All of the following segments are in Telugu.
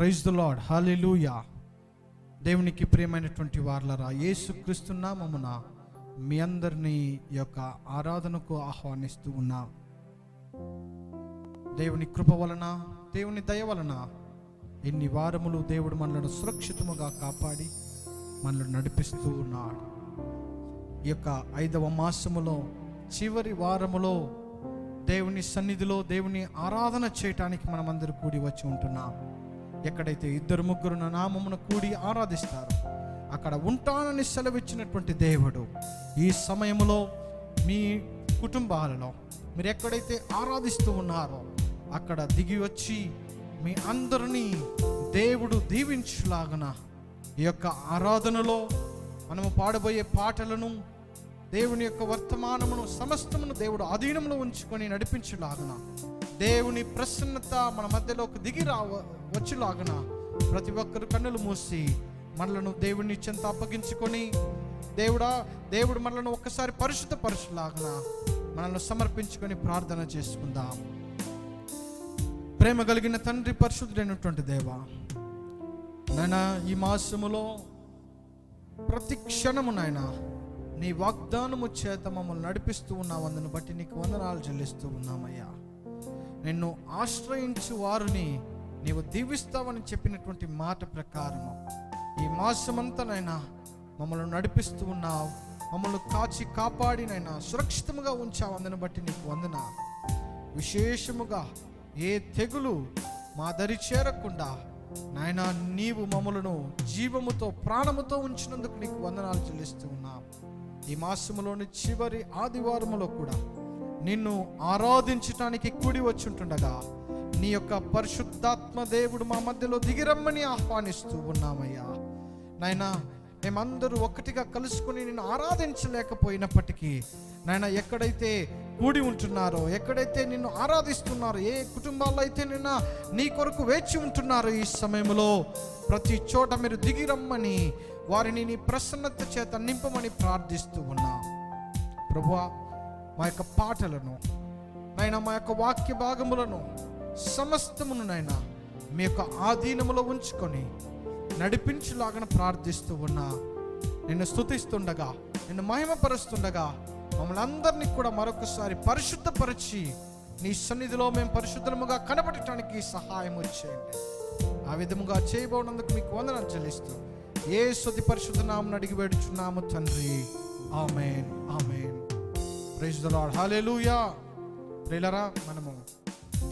ప్రైజ్ ది లార్డ్, హల్లెలూయా. దేవునికి ప్రియమైనటువంటి వారలారా, యేసుక్రీస్తు నామమున మీ అందరినీ ఈ యొక్క ఆరాధనకు ఆహ్వానిస్తూ ఉన్నా. దేవుని కృప వలన, దేవుని దయ వలన ఎన్ని వారములు దేవుడు మనలను సురక్షితముగా కాపాడి మనల్ని నడిపిస్తూ ఉన్నాడు. ఈ యొక్క 5వ మాసములో చివరి వారములో దేవుని సన్నిధిలో దేవుని ఆరాధన చేయటానికి మనమందరూ కూడి వచ్చి ఉంటున్నాం. ఎక్కడైతే 2-3 నా నామమున కూడి ఆరాధిస్తారో అక్కడ ఉంటానని సెలవిచ్చినటువంటి దేవుడు ఈ సమయంలో మీ కుటుంబాలలో మీరు ఎక్కడైతే ఆరాధిస్తూ ఉన్నారో అక్కడ దిగి వచ్చి మీ అందరినీ దేవుడు దీవించులాగన ఈ యొక్క ఆరాధనలో మనము పాడబోయే పాటలను, దేవుని యొక్క వర్తమానమును సమస్తమును దేవుడు అధీనంలో ఉంచుకొని నడిపించులాగన, దేవుని ప్రసన్నత మన మధ్యలోకి దిగి వచ్చులాగన ప్రతి ఒక్కరు కన్నులు మూసి మనలను దేవుని చెంత అప్పగించుకొని దేవుడు మనలను ఒక్కసారి పరిశుద్ధపరచులాగన మనల్ని సమర్పించుకొని ప్రార్థన చేసుకుందాం. ప్రేమ కలిగిన తండ్రి, పరిశుద్ధుడైనటువంటి దేవా, నాయనా ఈ మాసములో ప్రతి క్షణము నాయనా నీ వాగ్దానము చేత మమ్మల్ని నడిపిస్తూ ఉన్నావు. అందును బట్టి నీకు వందనాలు చెల్లిస్తూ ఉన్నామయ్యా. నిన్ను ఆశ్రయించు వారిని నీవు దీవిస్తావని చెప్పినటువంటి మాట ప్రకారము ఈ మాసమంతానైనా మమ్మల్ని నడిపిస్తూ ఉన్నావు. మమ్మల్ని కాచి కాపాడినైనా సురక్షితంగా ఉంచావు. అందును బట్టి నీకు వందనాలు. విశేషముగా ఏ తెగులు మా దరి చేరకుండా నాయనా నీవు మమ్మలను జీవముతో ప్రాణముతో ఉంచినందుకు నీకు వందనాలు చెల్లిస్తూ ఉన్నావు. ఈ మాసములోని చివరి ఆదివారములో కూడా నిన్ను ఆరాధించటానికి కూడి వచ్చుంటుండగా నీ యొక్క పరిశుద్ధాత్మ దేవుడు మా మధ్యలో దిగిరమ్మని ఆహ్వానిస్తూ ఉన్నామయ్యా. నాయనా మేమందరూ ఒక్కటిగా కలుసుకొని నిన్ను ఆరాధించలేకపోయినప్పటికీ నాయన ఎక్కడైతే కూడి ఉంటున్నారో, ఎక్కడైతే నిన్ను ఆరాధిస్తున్నారో, ఏ కుటుంబాల్లో అయితే నిన్న నీ కొరకు వేచి ఉంటున్నారో ఈ సమయంలో ప్రతి చోట మీరు దిగిరమ్మని వారిని నీ ప్రసన్నత చేత నింపమని ప్రార్థిస్తూ ఉన్నా. ప్రభువా, మా యొక్క పాటలను నాయన, మా యొక్క వాక్య భాగములను సమస్తమును నాయన మీ యొక్క ఆధీనములో ఉంచుకొని నడిపించులాగన ప్రార్థిస్తూ ఉన్నా. నిన్ను స్తుతిస్తుండగా, నిన్ను మహిమపరుస్తుండగా మమ్మల్ని అందరినీ కూడా మరొకసారి పరిశుద్ధపరిచి నీ సన్నిధిలో మేము పరిశుద్ధముగా కనబడటానికి సహాయం చేయండి. ఆ విధముగా చేయబోనందుకు మీకు వందనాలు చెల్లిస్తూ యేసు పరిశుద్ధ నామమున అడిగి వేడుచున్నాము తండ్రి, ఆమేన్, ఆమేన్. ప్రైజ్ ది లార్డ్, హల్లెలూయా. ప్రియులారా, మనము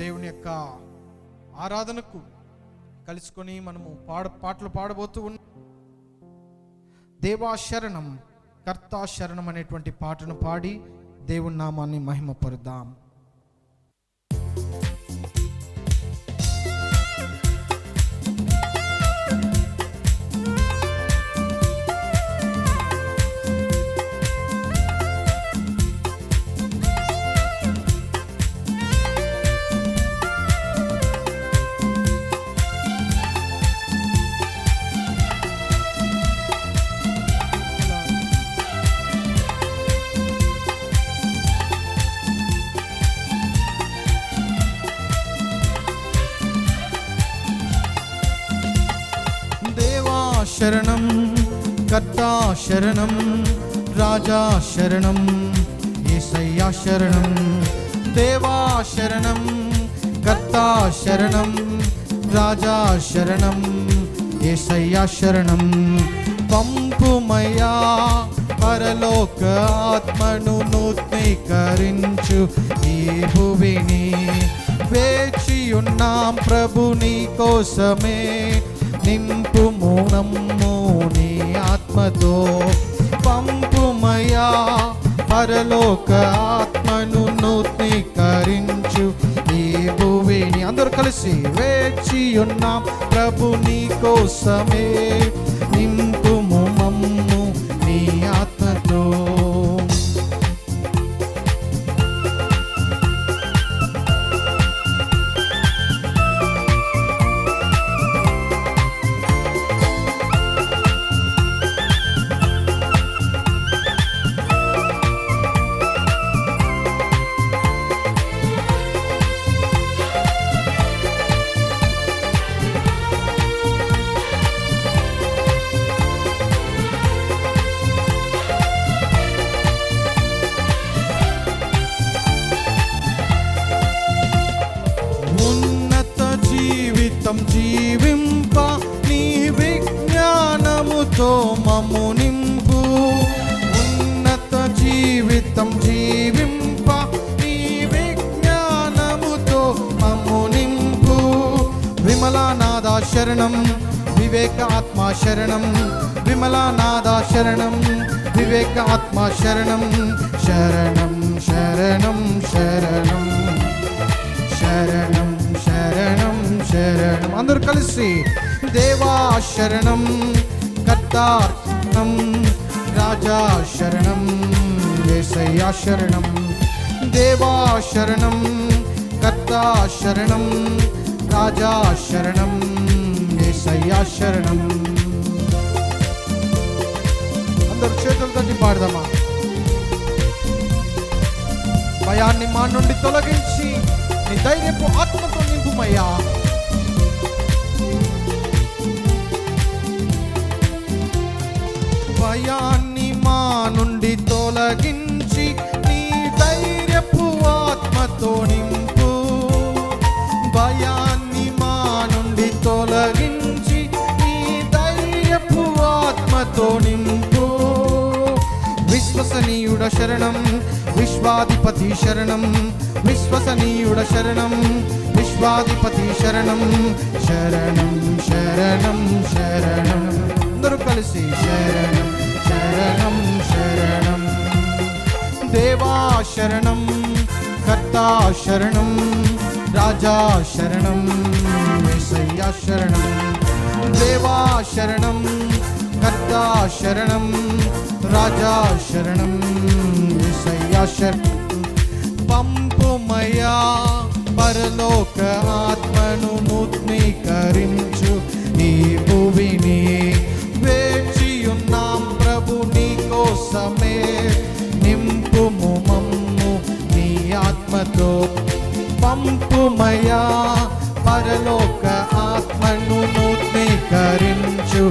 దేవుని యొక్క ఆరాధనకు కలుసుకొని మనము పాటలు పాడబోతూ ఉన్నాం. దేవా శరణం, కర్తా శరణం అనేటువంటి పాటను పాడి దేవుని నామాన్ని మహిమపరుద్దాం. శరణం, కర్తా శరణం, రాజా శరణం, యేసయ్యా శరణం. దేవా శరణం, కర్తా శరణం, రాజా శరణం, యేసయ్యా శరణం. పంపుమయ్యా పరలోక ఆత్మను నూతనీకరించు ఈ భువిని. వేచియున్నాం ప్రభు నీ కోసమే, నింపుము నమ్ము నీ ఆత్మతో. పంపుమయ్యా పరలోక ఆత్మను నూతనీకరించు ఈ భువిని. అందరూ కలిసి వేచి ఉన్నాం ప్రభు నీ కోసమే, నింపుము మమ్ము నీ ఆత్మతో. మమ్ము నింపు, ఉన్నత జీవితం జీవింప నీ విజ్ఞానముతో మమ్ము నింపు. విమలానాద శరణం వివేక ఆత్మ శరణం, విమలానాద శరణం వివేక ఆత్మ శరణం. శరణం శరణం శరణం శరణం శరణం శరణం. అందరూ కలిసి దేవా శరణం, కర్తార్పణం, రాజా శరణం, యేసయ్యా శరణం. దేవా శరణం, కర్తా శరణం, రాజా శరణం, యేసయ్యా శరణం. అందరూ చేతులు తట్టి పాడదామా? భయాన్ని మా నుండి తొలగించి నీ ధైర్యపు ఆత్మతో నింపుమయ్యా. భయాన్ని మా నుండి తొలగించి నీ ధైర్యపు ఆత్మతో నింపు. భయాన్ని మా నుండి తొలగించి నీ ధైర్యపు ఆత్మతో నింపు. విశ్వసనీయుడ శరణం, విశ్వాధిపతి శరణం, విశ్వసనీయుడ శరణం, విశ్వాధిపతి శరణం. శరణం శరణం శరణం. అందరూ కలిసి శరణం శరణం శరణం. దేవా శరణం, కర్తా శరణం, రాజా శరణం, యేసయ్యా శరణం. దేవా శరణం, కర్తా శరణం, రాజా శరణం, యేసయ్యా శరణం. పంపుమయ్యా పరలోక ఆత్మను నూతనీకరించు ఈ భూమిని. వేచియున్నాం ప్రభు నీ కోసమే, నింపుము మమ్ము నీ ఆత్మతో. పంపుమయ్యా పరలోక ఆత్మను నూతనీకరించు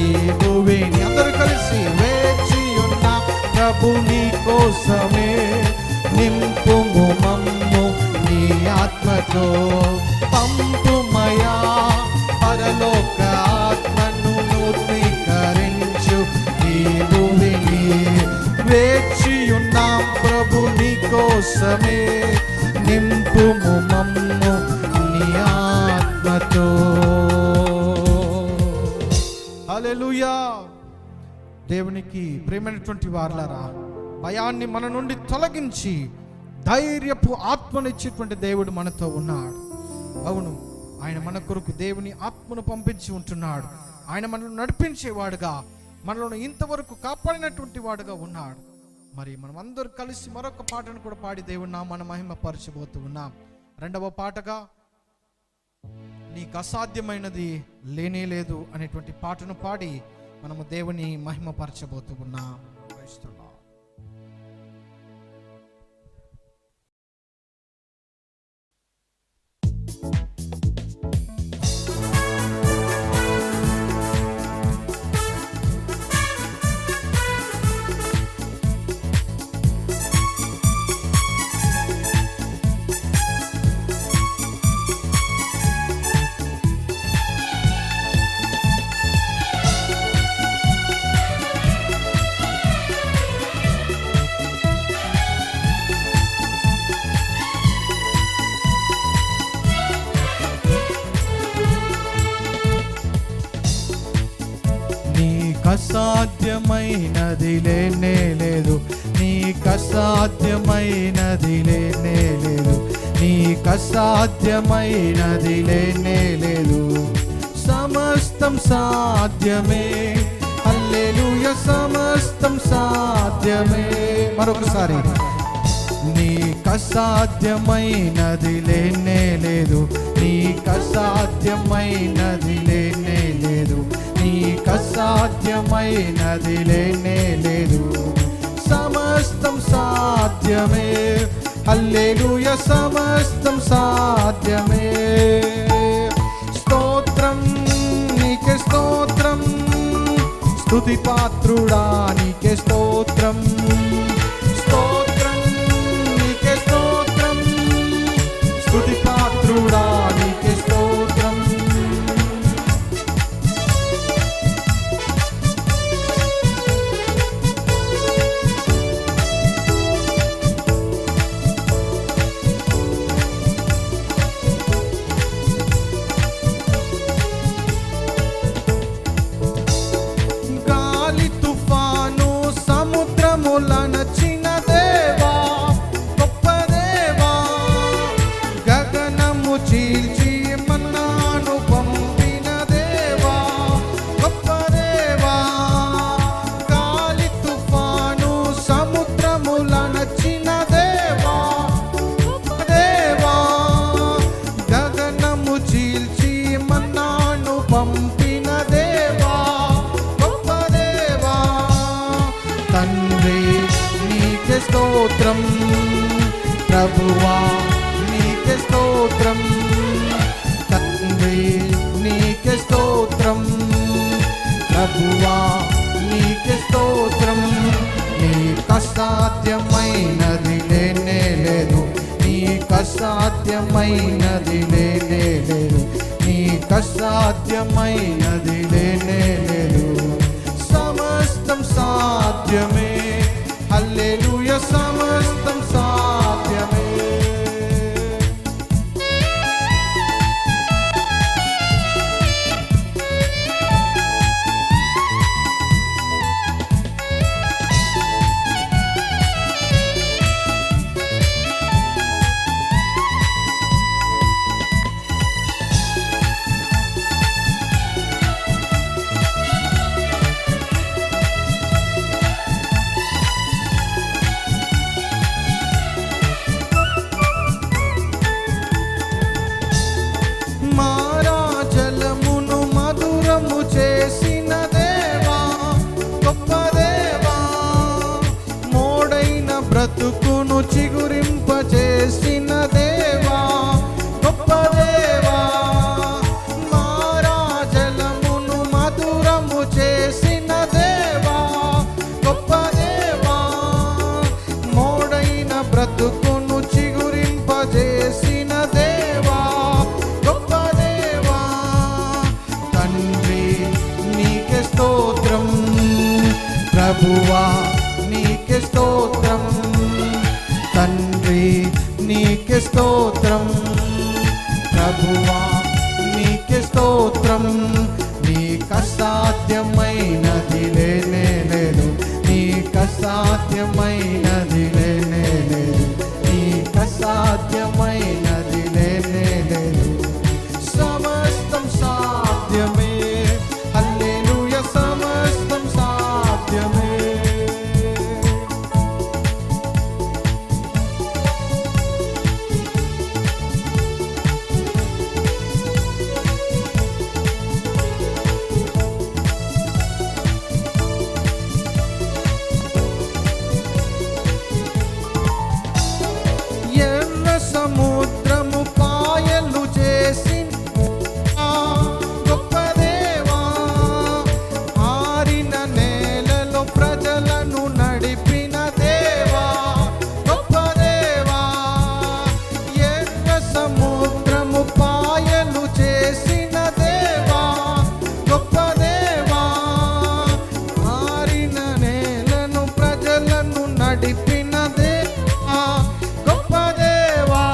ఈ భూమిని. అందరూ కలిసి వేచియున్నాం ప్రభు నీ కోసమే, నింపుము మమ్ము నీ ఆత్మతో. పంపుమయా పరలోక ఆత్మను నూతనీకరించు ఈ భూమిని. వేచియున్నాం ప్రభు నీ కోసమే, నింపుము మమ్ము నీ ఆత్మతో. హల్లెలూయా. దేవునికి ప్రేమైనటువంటి వారలారా, భయాన్ని మన నుండి తొలగించి ధైర్యపు ఆత్మనిచ్చేటువంటి దేవుడు మనతో ఉన్నాడు. అవును, ఆయన మన కొరకు దేవుని ఆత్మను పంపించి ఉంటున్నాడు. ఆయన మనల్ని నడిపించేవాడుగా, మనల్ని ఇంతవరకు కాపాడినటువంటి వాడుగా ఉన్నాడు. మరి మనం అందరూ కలిసి మరొక పాటను కూడా పాడి దేవుని నామాన్ని మహిమపరచబోతూ ఉన్నాం. రెండవ పాటగా నీకు అసాధ్యమైనది లేనే లేదు అనేటువంటి పాటను పాడి మనము దేవుని మహిమపరచబోతూ ఉన్నాం. అసాధ్యమైనది లేనే లేదు, నీకు అసాధ్యమైనది లేనే లేదు, నీకు అసాధ్యమైనది లేనే లేదు. సమస్తం సాధ్యమే, హల్లెలూయా, సమస్తం సాధ్యమే. మరొకసారి, నీకు అసాధ్యమైనది లేనే లేదు, నీకు అసాధ్యమైనది లేనే లేదు, నీకు అసాధ్యమైనది లేనే లేదు. సమస్తం సాధ్యమే, హల్లెలూయా, సమస్తం సాధ్యమే. స్తోత్రం నీకే స్తోత్రం, స్తుతి పాత్రుడా నీకే స్తోత్రం. స్తోత్రం నీకే స్తోత్రం, స్తుతి పాత్రుడా నీకే స్తోత్రం. ప్రభువా నీకే స్తోత్రం, తండ్రి నీకే స్తోత్రం, ప్రభువా నీకే స్తోత్రం. నీకు అసాధ్యమైనది లేనే లేదు, నీకు అసాధ్యమైనది లేనే లేదు, నీకు అసాధ్యమైనది లేనే లేదు. సమస్తం సాధ్యమే, హల్లెలూయా, సమస్తం సాధ్యమే. మారాజలమును మధురము చేసిన దేవా, గొప్ప దేవా, మోడైన బ్రతుకును చిగురింపజేసిన దేవా, గొప్ప దేవా. మారాజలమును మధురము చేసిన దేవా, గొప్ప దేవా, మోడైన బ్రతుకును చిగురింపజేసిన దేవా, గొప్ప దేవా. తండ్రి నీకే స్తోత్రం, ప్రభువా నీకే స్తోత్రం, తండ్రి నీకే స్తోత్రం, ప్రభువా నీకే స్తోత్రం. నీకు అసాధ్యమైనది లేనే లేదు, నీకు అసాధ్యమైనది లేనే లేదు, నీకు అసాధ్యమైనది లేనే లేదు. సమస్తం సాధ్యమే, హల్లెలూయా, సమస్తం సాధ్యమే. ఎర్ర సముద్రము పాయలు చేసిన గొప్ప దేవా, ఆరిన నేలలో ప్రజలను నడిపిన దేవా, గొప్ప దేవా. ఎర్ర సముద్రము పాయలు చేసిన దేవా, గొప్ప దేవా, ఆరిన నేలను ప్రజలను నడిపిన దేవా, గొప్ప దేవా.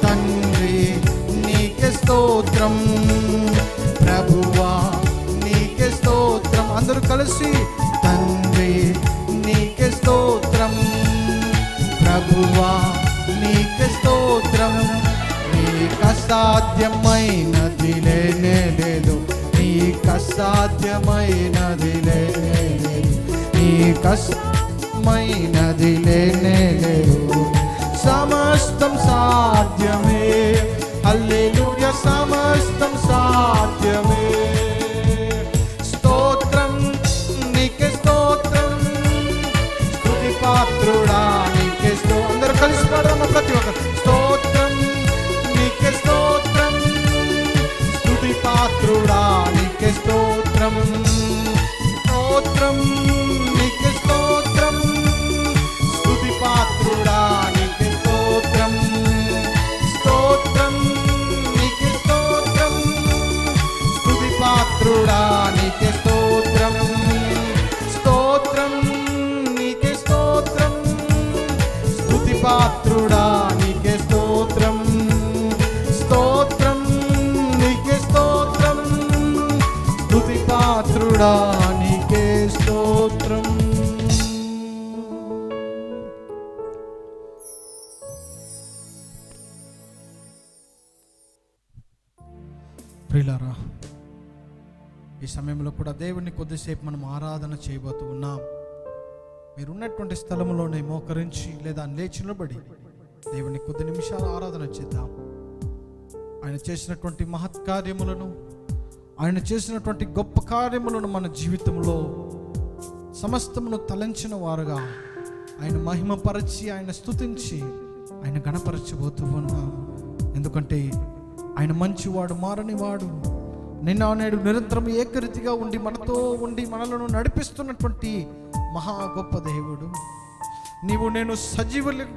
తండ్రి నీకే స్తోత్రం, ప్రభువా నీకే స్తోత్రం. అందరూ కలిసి తండ్రి నీకే స్తోత్రం, ప్రభువా నీకే స్తోత్రం. నీకు అసాధ్యమైనది లేనే లేదు, నీకు అసాధ్యమైనది లేనే లేదు, నీకు అసాధ్యమైనది లేనే లేదు. సమస్తం సాధ్యమే, హల్లెలూయా, సమస్తం సాధ్యమే. స్తోత్రం నీకే స్తోత్రం, స్తుతి పాత్రుడా నీకే స్తోత్రం. అందరూ కలిసి పాడదామా ప్రతి ఒక్కరు. స్తోత్రం నీకే స్తోత్రం, స్తుతి పాత్రుడా నీకే స్తోత్రం, స్తోత్రం నీకే స్తోత్రం, స్తుతి పాత్రుడా నీకే స్తోత్రం, స్తోత్రం నీకే స్తోత్రం, స్తుతి పాత్రుడా నీకే స్తోత్రం, స్తోత్రం నీకే స్తోత్రం, స్తుతి పాత్రుడా నీకే స్తోత్రం, స్తోత్రం నీకే స్తోత్రం, స్తుతి పాత్రుడా నీకే స్తోత్రం. ప్రియులారా, ఈ సమయంలో కూడా దేవుణ్ణి కొద్దిసేపు మనం ఆరాధన చేయబోతూ ఉన్నాం. మీరున్నటువంటి స్థలంలోనే మోకరించి లేదా లేచి నిలబడి దేవుని కొద్ది నిమిషాలు ఆరాధన చేద్దాం. ఆయన చేసినటువంటి మహత్కార్యములను, ఆయన చేసినటువంటి గొప్ప కార్యములను మన జీవితంలో సమస్తమును తలంచిన వారుగా ఆయన మహిమపరచి, ఆయన స్తుతించి ఆయన గణపరచబోతూ ఉన్నాం. ఎందుకంటే ఆయన మంచివాడు, మారనివాడు, నిన్న నేడు నిరంతరం ఏకరీతిగా ఉండి మనతో ఉండి మనలను నడిపిస్తున్నటువంటి మహా గొప్ప దేవుడు. నీవు నేను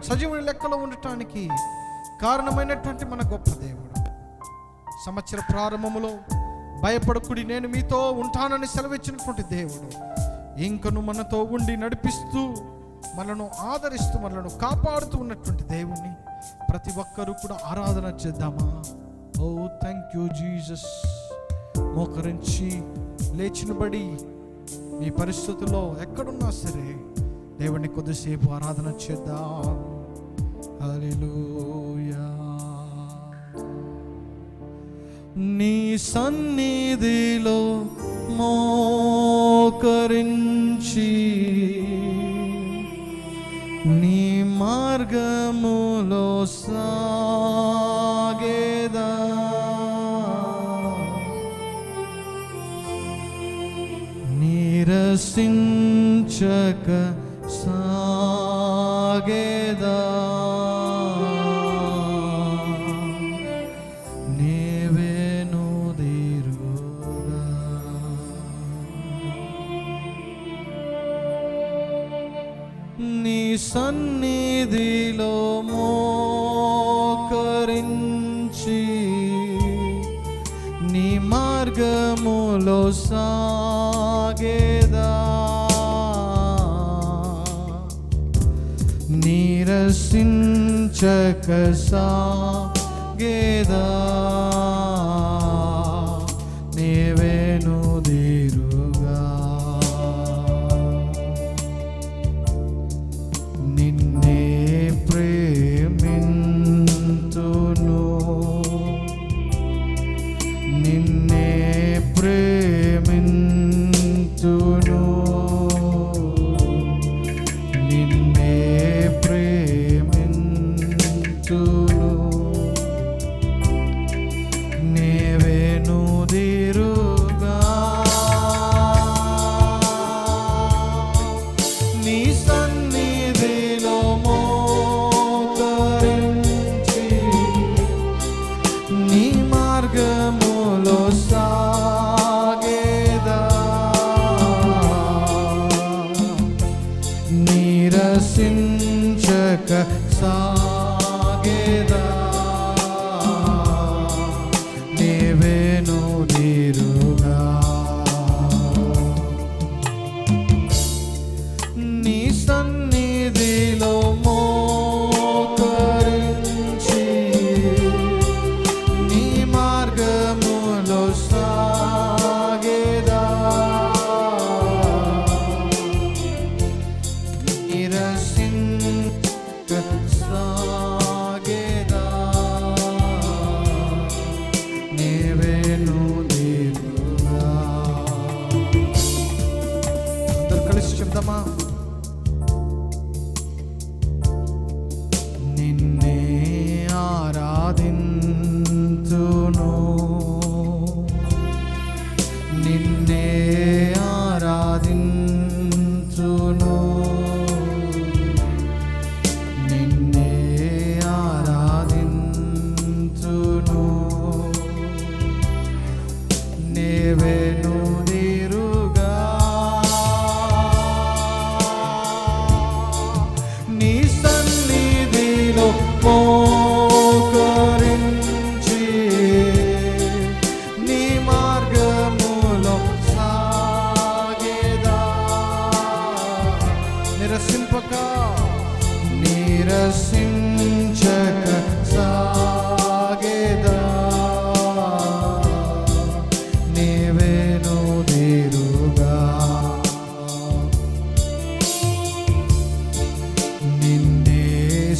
సజీవుని లెక్కలో ఉండటానికి కారణమైనటువంటి మన గొప్ప దేవుడు. సంవత్సర ప్రారంభములో భయపడకుడి, నేను మీతో ఉంటానని సెలవిచ్చినటువంటి దేవుడు ఇంకను మనతో ఉండి నడిపిస్తూ మనను ఆదరిస్తూ మనలను కాపాడుతూ ఉన్నటువంటి దేవుణ్ణి ప్రతి ఒక్కరూ కూడా ఆరాధన చేద్దామా? ఓ థ్యాంక్ యూ జీసస్. మోకరించి లేచినబడి మీ పరిస్థితుల్లో ఎక్కడున్నా సరే దేవుణ్ణి కొద్దిసేపు ఆరాధన చేద్దాం. హల్లెలూయా. నీ సన్నిధిలో మోకరించి నీ మార్గములో సాగేదా, నిరసించక సాగేదా, నీవేనుదిరుగా. నీ సన్నిధిలో మోకరించి నీ మార్గములో సాగేదా, నిరసించక సాగేదా, నీవేనుదిరుగా. నిన్నే ప్రేమింతును, నిన్నే ప్రేమింతును, నిన్నే ప్రేమింతును, నీవేనుదిరుగా. నీ సన్నిధిలో మోకరించి నీ మార్గములో సాగేదా, నిరసించక సాగేదా, నీవేనుదిరుగా. నీ సన్నిధిలో మోకరించి నీ మార్గములో సాగేదా, నిరసించక సాగేదా, నీవేనుదిరుగా. అందరూ కలిసి చెప్దామా? నిన్నే ఆరాధింతును, నిన్నే ఆరాధింతును, నిన్నే ఆరాధింతును, నీవేనుదిరుగా. నీ సన్నిధిలో మోకరించి నీ మార్గములో సాగేదా, నిరసింపక నిరసించక సాగేదా, నీవేనుదిరుగా. నిన్నే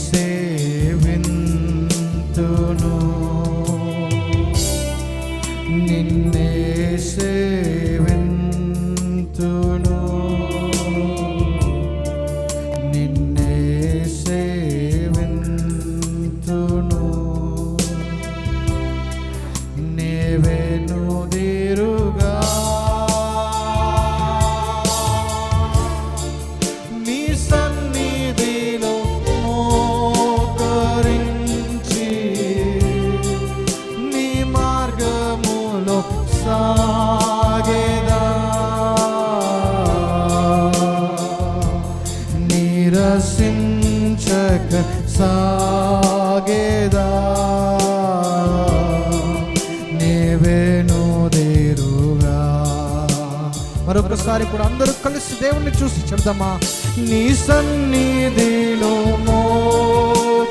సేవింతును, నిన్నే సేవింతును, నిన్నే సేవింతును, సాగేదా నీవేను దేరుగా. మరొకసారి కూడా అందరూ కలిసి దేవుణ్ణి చూసి చెప్దామా? నీ సన్నిధిలో మోకరించి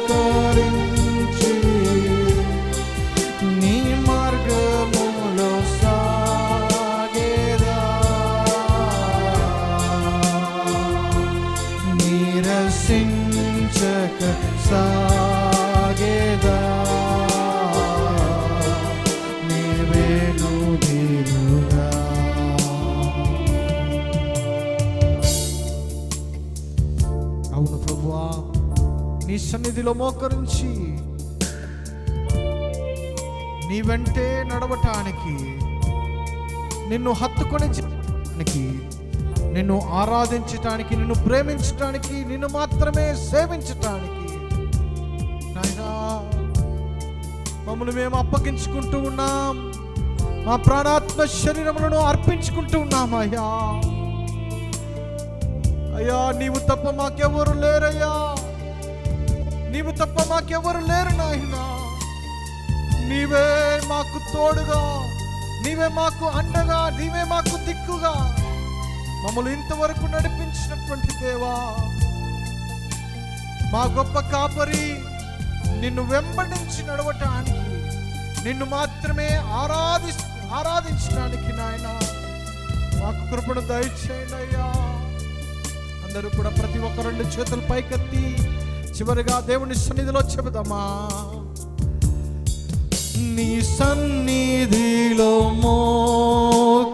నీ మార్గములో సాగేదా నీరసించక సాగేదా నీవేను దేరుగా. అవును ప్రభువా, నీ సన్నిధిలో మోకరించి నీ వెంటే నడవటానికి, నిన్ను హత్తుకొని జీవించడానికి, నిన్ను ఆరాధించటానికి, నిన్ను ప్రేమించటానికి, నిన్ను మాత్రమే సేవించటానికి నాయనా మమ్మల్ని మేము అప్పగించుకుంటూ ఉన్నాం. మా ప్రాణాత్మ శరీరములను అర్పించుకుంటూ ఉన్నాం. అయ్యా అయ్యా, నీవు తప్ప మాకెవరు లేరయ్యా, నీవు తప్ప మాకెవరు లేరు నాయనా. నీవే మాకు తోడుగా, నీవే మాకు అండగా, నీవే మాకు దిక్కుగా మమ్మల్ని ఇంతవరకు నడిపించినటువంటి దేవా, మా గొప్ప కాపరి, నిన్ను వెంబడించి నడవటానికి, నిన్ను మాత్రమే ఆరాధించడానికి నాయన మాకు కృపను దయచేయండి అయ్యా. అందరూ కూడా ప్రతి ఒక్క 2 చేతులు పైకెత్తి చివరిగా దేవుని సన్నిధిలో చెబుదామా? నీ సన్నిధిలో మోకరించి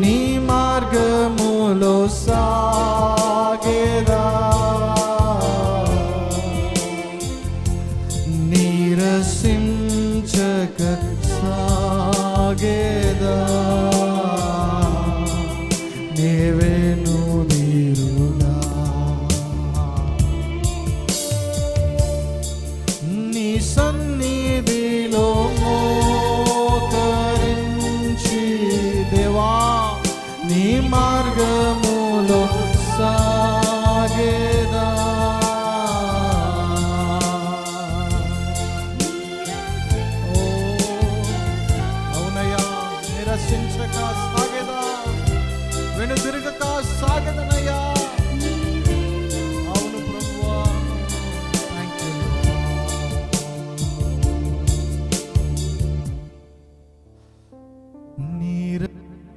నీ మార్గములో సాగేదా నీరసించక సాగేదా నీవేను దేరుగా. నీ సన్నిధిలో మోకరించి దేవా నీ మార్గములో సాగేదా అవునయ్యా, నిరసించక సాగేదా, వెనుదిరగక సాగదనయ్యా. అవును ప్రభువా, థాంక్ యూ.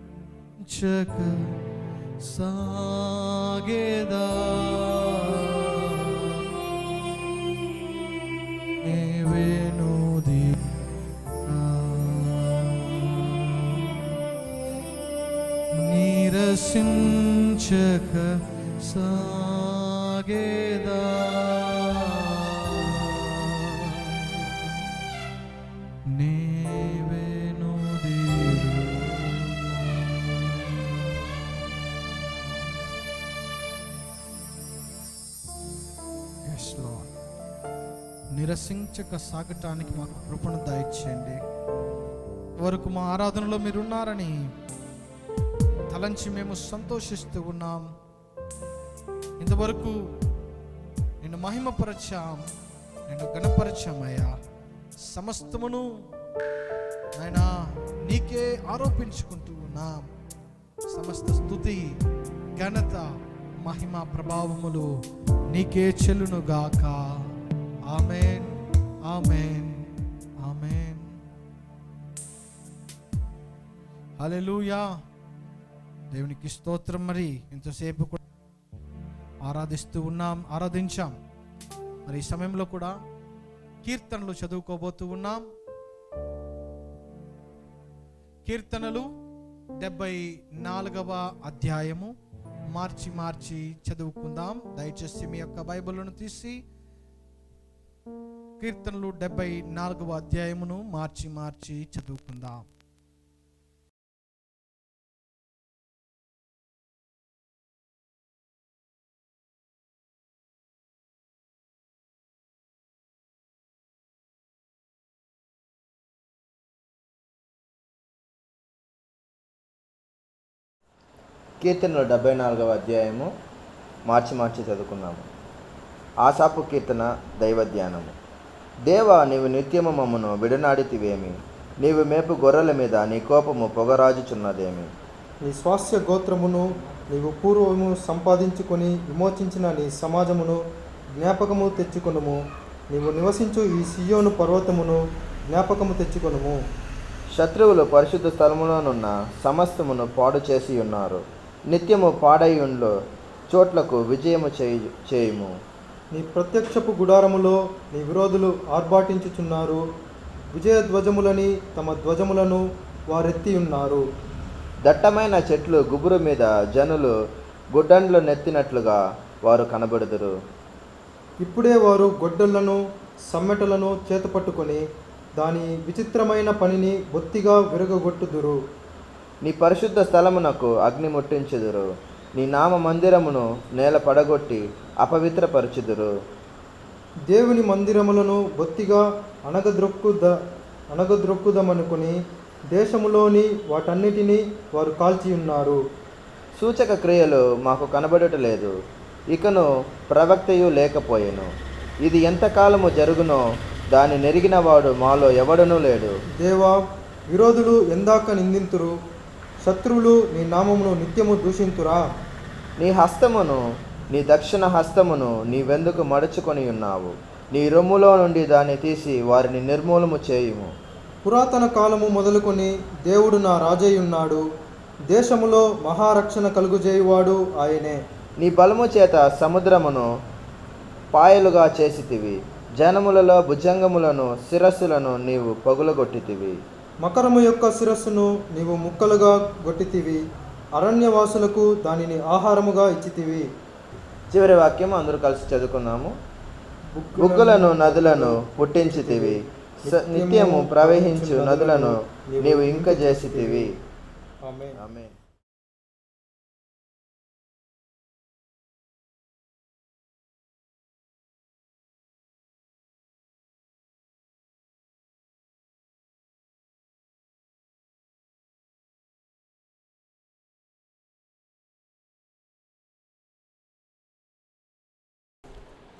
నీరసించక సాగేదా నీవేను దేరుగా. నీరసించక సాగేదా నీవేను దేరుగా. Yes, Lord. నిరసించక సాగటానికి మాకు కృపను దయచేయండి. వరకు మా ఆరాధనలో మీరున్నారని తలంచి మేము సంతోషిస్తూ ఉన్నాం. ఇంతవరకు నిన్ను మహిమపరచాం, నిన్ను ఘనపరచామయ్యా. సమస్తమును నాయనా నీకే ఆరోపించుకుంటూ ఉన్నాం. సమస్త స్తుతి, ఘనత, మహిమ, ప్రభావములు నీకే చెల్లునుగాక. ఆమేన్, ఆమేన్, ఆమేన్. హల్లెలూయా. దేవునికి స్తోత్రం. మరి ఇంతసేపు కూడా ఆరాధిస్తూ ఉన్నాం, ఆరాధించాం. మరి ఈ సమయంలో కూడా కీర్తనలు చదువుకోబోతూ ఉన్నాం. కీర్తనలు 74వ అధ్యాయము మార్చి చదువుకుందాం. దయచేసి మీ యొక్క బైబిల్ను తీసి కీర్తనలు 74వ అధ్యాయమును మార్చి చదువుకుందాం. కీర్తనలు 74వ అధ్యాయము మార్చి చదువుకున్నాము. ఆసాపు కీర్తన దైవ ధ్యానము. దేవా, నీవు నిత్యము మమ్మను విడనాడితివేమి? నీవు మేపు గొర్రెల మీద నీ కోపము పొగరాజుచున్నదేమి? నీ స్వాస్థ్య గోత్రమును నీవు పూర్వము సంపాదించుకొని విమోచించిన నీ సమాజమును జ్ఞాపకము తెచ్చుకొనుము. నీవు నివసించు ఈ సియోను పర్వతమును జ్ఞాపకము తెచ్చుకొనుము. శత్రువులు పరిశుద్ధ స్థలములోనున్న సమస్తమును పాడు చేసి ఉన్నారు. నిత్యము పాడైయుండ్లో చోట్లకు విజయము చేయుము. నీ ప్రత్యక్షపు గుడారములో నీ విరోధులు ఆర్భాటించుచున్నారు. విజయధ్వజములని తమ ధ్వజములను వారెత్తి ఉన్నారు. దట్టమైన చెట్లు గుబురు మీద జనులు గుడ్డండ్లు నెత్తినట్లుగా వారు కనబడుదురు. ఇప్పుడే వారు గొడ్డళ్లను సమ్మెటలను చేతపట్టుకొని దాని విచిత్రమైన పనిని బొత్తిగా విరగొట్టుదురు. నీ పరిశుద్ధ స్థలమునకు అగ్ని ముట్టించుదురు. నీ నామ మందిరమును నేల పడగొట్టి అపవిత్రపరచుదురు. దేవుని మందిరములను బొత్తిగా అణగద్రొక్కుదమనుకొని దేశములోని వాటన్నిటినీ వారు కాల్చి ఉన్నారు. సూచక క్రియలు మాకు కనబడటలేదు, ఇకను ప్రవక్తయు లేకపోయెను. ఇది ఎంతకాలము జరుగునో దాని నెరిగినవాడు మాలో ఎవడనూ లేడు. దేవా, విరోధులు ఎందాక నిందింతురు, శత్రువులు నీ నామమును నిత్యము దూషింతురా. నీ హస్తమును, నీ దక్షిణ హస్తమును నీవెందుకు మడుచుకొని ఉన్నావు? నీ రొమ్ములో నుండి దాన్ని తీసి వారిని నిర్మూలము చేయుము. పురాతన కాలము మొదలుకొని దేవుడు నా రాజయ్యున్నాడు. దేశములో మహారక్షణ కలుగుజేయువాడు ఆయనే. నీ బలము చేత సముద్రమును పాయలుగా చేసితివి. జనములలో భుజంగములను శిరస్సులను నీవు పగులగొట్టితివి. మకరము యొక్క శిరస్సును నీవు ముక్కలుగా గొట్టితివి. అరణ్యవాసులకు దానిని ఆహారముగా ఇచ్చితివి. చివరి వాక్యం అందరూ కలిసి చదువుకున్నాము. బుగ్గులను నదులను పుట్టించితివి. నిత్యము ప్రవహించు నదులను నీవు ఇంక చేసితివి. ఆమేన్.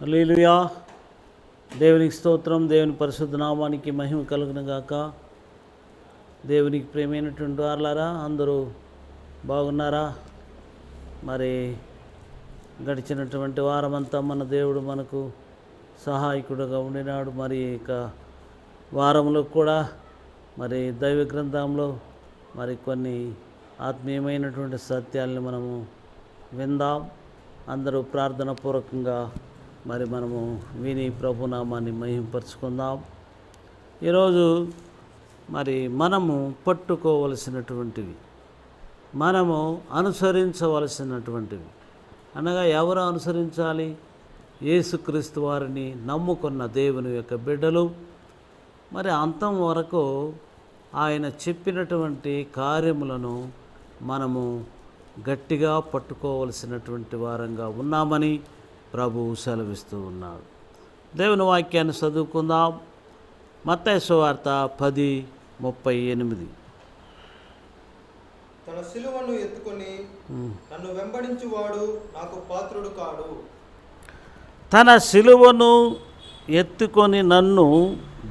హల్లెలూయా. దేవునికి స్తోత్రం. దేవుని పరిశుద్ధ నామానికి మహిమ కలుగును గాక. దేవునికి ప్రియమైనటువంటి వారులారా, అందరూ బాగున్నారా? మరి గడిచినటువంటి వారమంతా మన దేవుడు మనకు సహాయకుడుగా ఉండినాడు. మరి ఇక వారంలో కూడా మరి దైవ గ్రంథంలో మరి కొన్ని ఆత్మీయమైనటువంటి సత్యాలని మనము విందాం. అందరూ ప్రార్థన పూర్వకంగా మరి మనము విని ప్రభునామాన్ని మహింపరుచుకుందాం. ఈరోజు మరి మనము పట్టుకోవలసినటువంటివి, మనము అనుసరించవలసినటువంటివి అనగా ఎవరు అనుసరించాలి? యేసుక్రీస్తు వారిని నమ్ముకున్న దేవుని యొక్క బిడ్డలు. మరి అంతం వరకు ఆయన చెప్పినటువంటి కార్యములను మనము గట్టిగా పట్టుకోవలసినటువంటి వారంగా ఉన్నామని ప్రభువు సెలవిస్తూ ఉన్నాడు. దేవుని వాక్యాన్ని చదువుకుందాం. మత్తయి సువార్త 10:38. తన సిలువను ఎత్తుకొని నన్ను వెంబడించువాడు నాకు పాత్రుడు కాడు. తన సిలువను ఎత్తుకొని నన్ను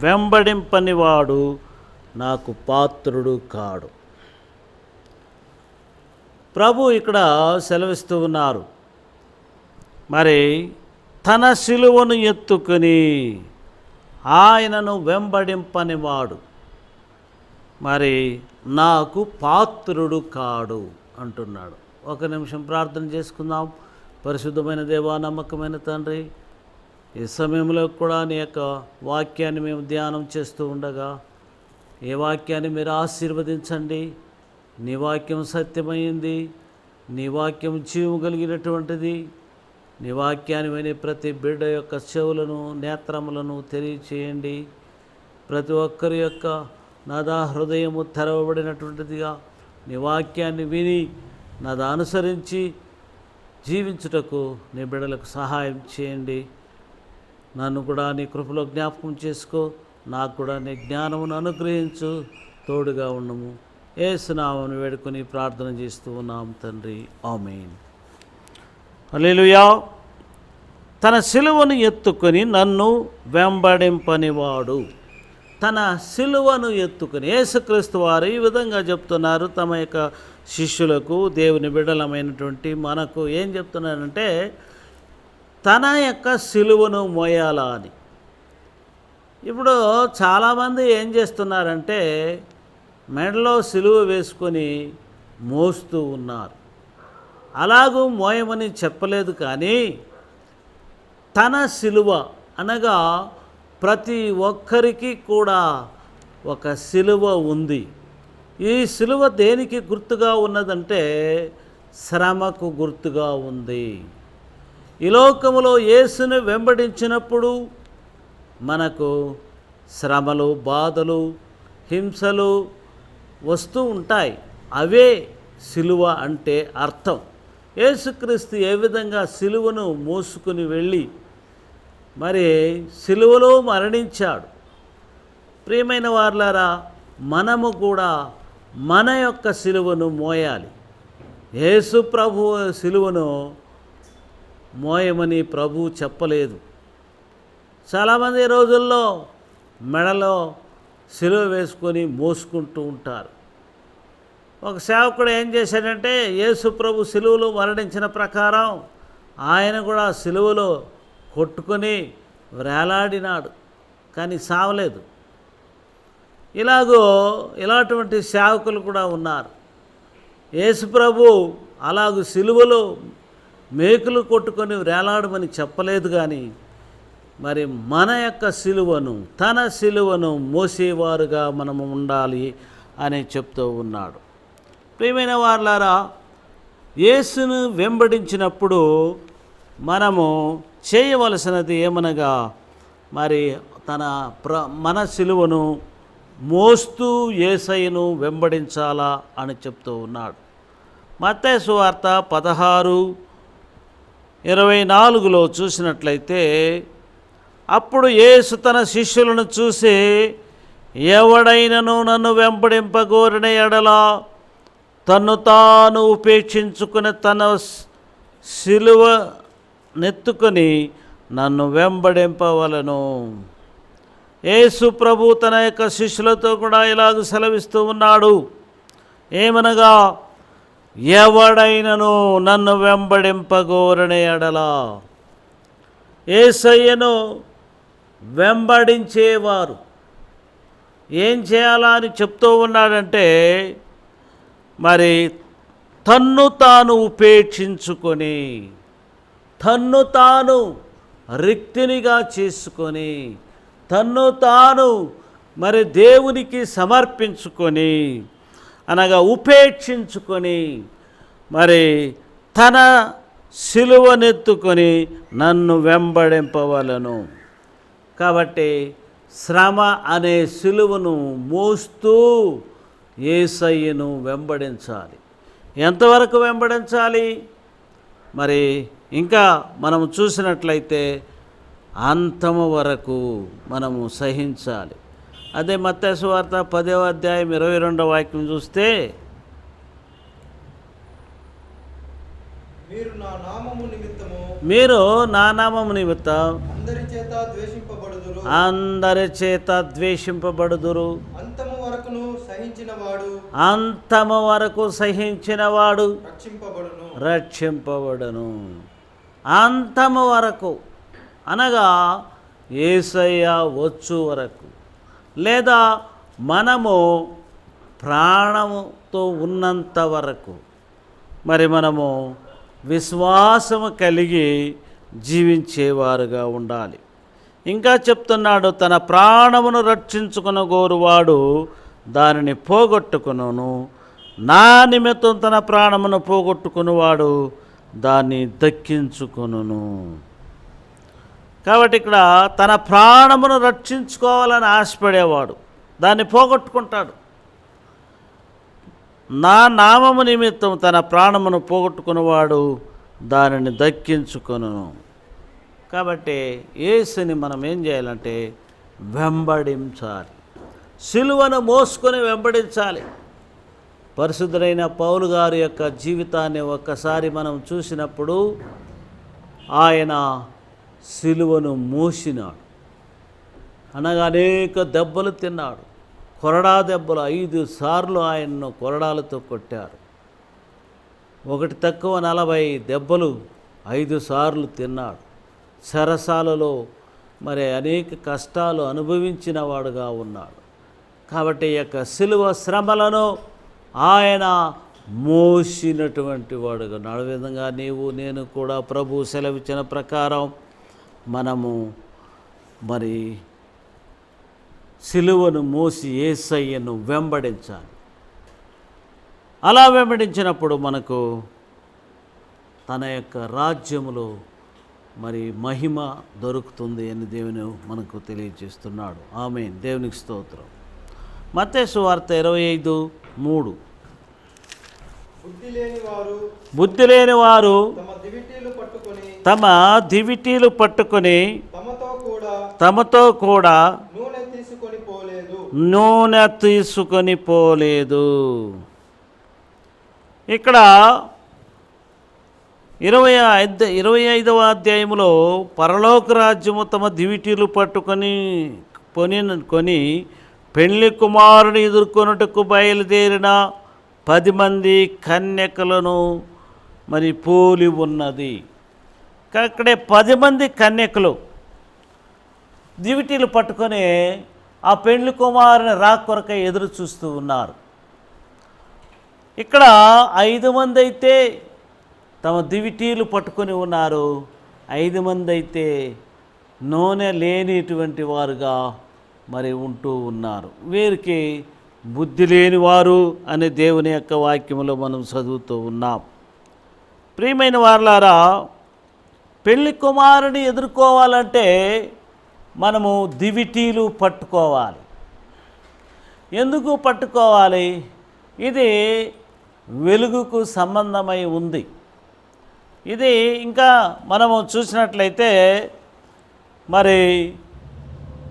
వెంబడింపనివాడు నాకు పాత్రుడు కాడు. ప్రభు ఇక్కడ సెలవిస్తూ ఉన్నారు. మరి తన సిలువను ఎత్తుకొని ఆయనను వెంబడింపనివాడు మరి నాకు పాత్రుడు కాడు అంటున్నాడు. ఒక నిమిషం ప్రార్థన చేసుకుందాం. పరిశుద్ధమైన దేవా, నమ్మకమైన తండ్రి, ఈ సమయంలో కూడా నీ యొక్క వాక్యాన్ని మేము ధ్యానం చేస్తూ ఉండగా ఈ వాక్యాన్ని మీరు ఆశీర్వదించండి. నీ వాక్యం సత్యమైంది, నీ వాక్యం జీవం కలిగినటువంటిది. నీ వాక్యాన్ని వినే ప్రతి బిడ్డ యొక్క చెవులను నేత్రములను తెలియచేయండి. ప్రతి ఒక్కరి యొక్క నాదా హృదయము తెరవబడినటువంటిదిగా నీ వాక్యాన్ని విని నాదా అనుసరించి జీవించుటకు నీ బిడ్డలకు సహాయం చేయండి. నన్ను కూడా నీ కృపలో జ్ఞాపకం చేసుకో. నాకు కూడా నీ జ్ఞానమును అనుగ్రహించు, తోడుగా ఉండము. యేసు నామమును వేడుకొని ప్రార్థన చేస్తూ ఉన్నాం తండ్రి, ఆమేన్. హల్లెలూయా. తన సిలువను ఎత్తుకొని నన్ను వెంబడింపనివాడు. తన సిలువను ఎత్తుకొని యేసుక్రీస్తు వారు ఈ విధంగా చెప్తున్నారు తమ యొక్క శిష్యులకు, దేవుని బిడ్డలమైనటువంటి మనకు ఏం చెప్తున్నారంటే తన యొక్క సిలువను మోయాలా అని. ఇప్పుడు చాలామంది ఏం చేస్తున్నారంటే మెడలో సిలువ వేసుకొని మోస్తూ ఉన్నారు. అలాగూ మోయమని చెప్పలేదు, కానీ తన సిలువ అనగా ప్రతి ఒక్కరికి కూడా ఒక సిలువ ఉంది. ఈ సిలువ దేనికి గుర్తుగా ఉన్నదంటే శ్రమకు గుర్తుగా ఉంది. ఈ లోకములో యేసును వెంబడించినప్పుడు మనకు శ్రమలు, బాధలు, హింసలు వస్తూ ఉంటాయి. అవే సిలువ అంటే అర్థం. యేసుక్రీస్తు ఏ విధంగా సిలువను మోసుకుని వెళ్ళి మరి సిలువలో మరణించాడు. ప్రియమైన వారులారా, మనము కూడా మన యొక్క సిలువను మోయాలి. యేసు ప్రభు సిలువను మోయమని ప్రభు చెప్పలేదు. చాలామంది రోజుల్లో మెడలో సిలువ వేసుకొని మోసుకుంటూ ఉంటారు. ఒక సేవకుడు ఏం చేశాడంటే యేసు ప్రభు సిలువలో మరణించిన ప్రకారం ఆయన కూడా సిలువలో కొట్టుకొని వేలాడినాడు, కానీ సావలేదు. ఇలాంటి సేవకులు కూడా ఉన్నారు. యేసు ప్రభు అలాగూ సిలువలో మేకులు కొట్టుకొని వేలాడమని చెప్పలేదు, కానీ మరి మన యొక్క సిలువను, తన సిలువను మోసేవారుగా మనము ఉండాలి అని చెప్తూ ఉన్నాడు. ప్రియమైన వారులారా, యేసును వెంబడించినప్పుడు మనము చేయవలసినది ఏమనగా మరి మన సిలువను మోస్తూ యేసయ్యను వెంబడించాలా అని చెప్తూ ఉన్నాడు. మత్తయి సువార్త 16:24 చూసినట్లయితే, అప్పుడు యేసు తన శిష్యులను చూసి, ఎవడైనను నన్ను వెంబడింపగోరిన ఎడల తన్ను తాను ఉపేక్షించుకుని తన సిలువ నెత్తుకొని నన్ను వెంబడింపవలను. యేసు ప్రభు తన యొక్క శిష్యులతో కూడా ఇలాగ సెలవిస్తూ ఉన్నాడు. ఏమనగా, ఎవడైనను నన్ను వెంబడింపగోరని ఎడల. యేసయ్యను వెంబడించేవారు ఏం చేయాలా అని చెప్తూ ఉన్నాడంటే, మరి తన్ను తాను ఉపేక్షించుకొని, తన్ను తాను రిక్తినిగా చేసుకొని, తన్ను తాను మరి దేవునికి సమర్పించుకొని, అనగా ఉపేక్షించుకొని, మరి తన సిలువనెత్తుకొని నన్ను వెంబడింపవలను. కాబట్టి శ్రమ అనే సిలువను మోస్తూ యేసయ్యను వెంబడించాలి. ఎంతవరకు వెంబడించాలి? మరి ఇంకా మనము చూసినట్లయితే అంతము వరకు మనము సహించాలి. అదే మత్తయి సువార్త 10:22 చూస్తే, మీరు నా నామము నిమిత్తం అందరి చేత ద్వేషింపబడుదురు. అంతము వరకు సహించినవాడు రక్షింపబడును. అంతము వరకు అనగా యేసయ్య వచ్చు వరకు, లేదా మనము ప్రాణముతో ఉన్నంత వరకు మరి మనము విశ్వాసము కలిగి జీవించేవారుగా ఉండాలి. ఇంకా చెప్తున్నాడు, తన ప్రాణమును రక్షించుకొనగోరువాడు దానిని పోగొట్టుకొనును, నా నిమిత్తం తన ప్రాణమును పోగొట్టుకునివాడు దాన్ని దక్కించుకొనును. కాబట్టి ఇక్కడ తన ప్రాణమును రక్షించుకోవాలని ఆశపడేవాడు దాన్ని పోగొట్టుకుంటాడు. నా నామము నిమిత్తం తన ప్రాణమును పోగొట్టుకున్నవాడు దానిని దక్కించుకొనును. కాబట్టి యేసుని మనం ఏం చేయాలంటే వెంబడించాలి, సిలువను మోసుకొని వెంబడించాలి. పరిశుద్ధుడైన పౌలు గారి యొక్క జీవితాన్ని ఒక్కసారి మనం చూసినప్పుడు ఆయన సిలువను మోసినాడు, అనగా అనేక దెబ్బలు తిన్నాడు. కొరడా దెబ్బలు 5 సార్లు ఆయన్ను కొరడాలతో కొట్టారు. ఒకటి తక్కువ 40 దెబ్బలు 5 సార్లు తిన్నాడు. చెరసాలలో మరి అనేక కష్టాలు అనుభవించిన వాడుగా ఉన్నాడు. కాబట్టి ఈ యొక్క సిలువ శ్రమలను ఆయన మోసినటువంటి వాడుగా ఉన్నాడు. విధంగా నీవు నేను కూడా ప్రభు సెలవిచ్చిన ప్రకారం మనము మరి సిలువను మోసి యేసయ్యను వెంబడించాలి. అలా వెంబడించినప్పుడు మనకు తన యొక్క రాజ్యములో మరి మహిమ దొరుకుతుంది అని దేవుని మనకు తెలియజేస్తున్నాడు. ఆమేన్. దేవునికి స్తోత్రం. మత్తయి సువార్త 25:3. బుద్ధి లేని వారు తమ దివిటీలు పట్టుకొని తమతో కూడా నూనె తీసుకొని పోలేదు. ఇక్కడ 25వ అధ్యాయంలో పరలోక రాజ్యము తమ దివిటీలు పట్టుకొని పెళ్లి కుమారుని ఎదుర్కొనుటకు బయలుదేరిన 10 మంది కన్యకలను మరి పోలి ఉన్నది. అక్కడే 10 మంది కన్యకలు దివిటీలు పట్టుకొని ఆ పెళ్లి కుమారుని కొరకై ఎదురు చూస్తూ ఉన్నారు. ఇక్కడ 5 మంది అయితే తమ దివిటీలు పట్టుకొని ఉన్నారు, 5 మంది అయితే నూనె లేనిటువంటి వారుగా మరి ఉంటూ ఉన్నారు. వీరికి బుద్ధి లేనివారు అనే దేవుని యొక్క వాక్యములో మనం చదువుతూ ఉన్నాం. ప్రియమైన వారలారా, పెళ్లి కుమారుని ఎదుర్కోవాలంటే మనము దివిటీలు పట్టుకోవాలి. ఎందుకు పట్టుకోవాలి? ఇది వెలుగుకు సంబంధమై ఉంది. ఇది ఇంకా మనము చూసినట్లయితే మరి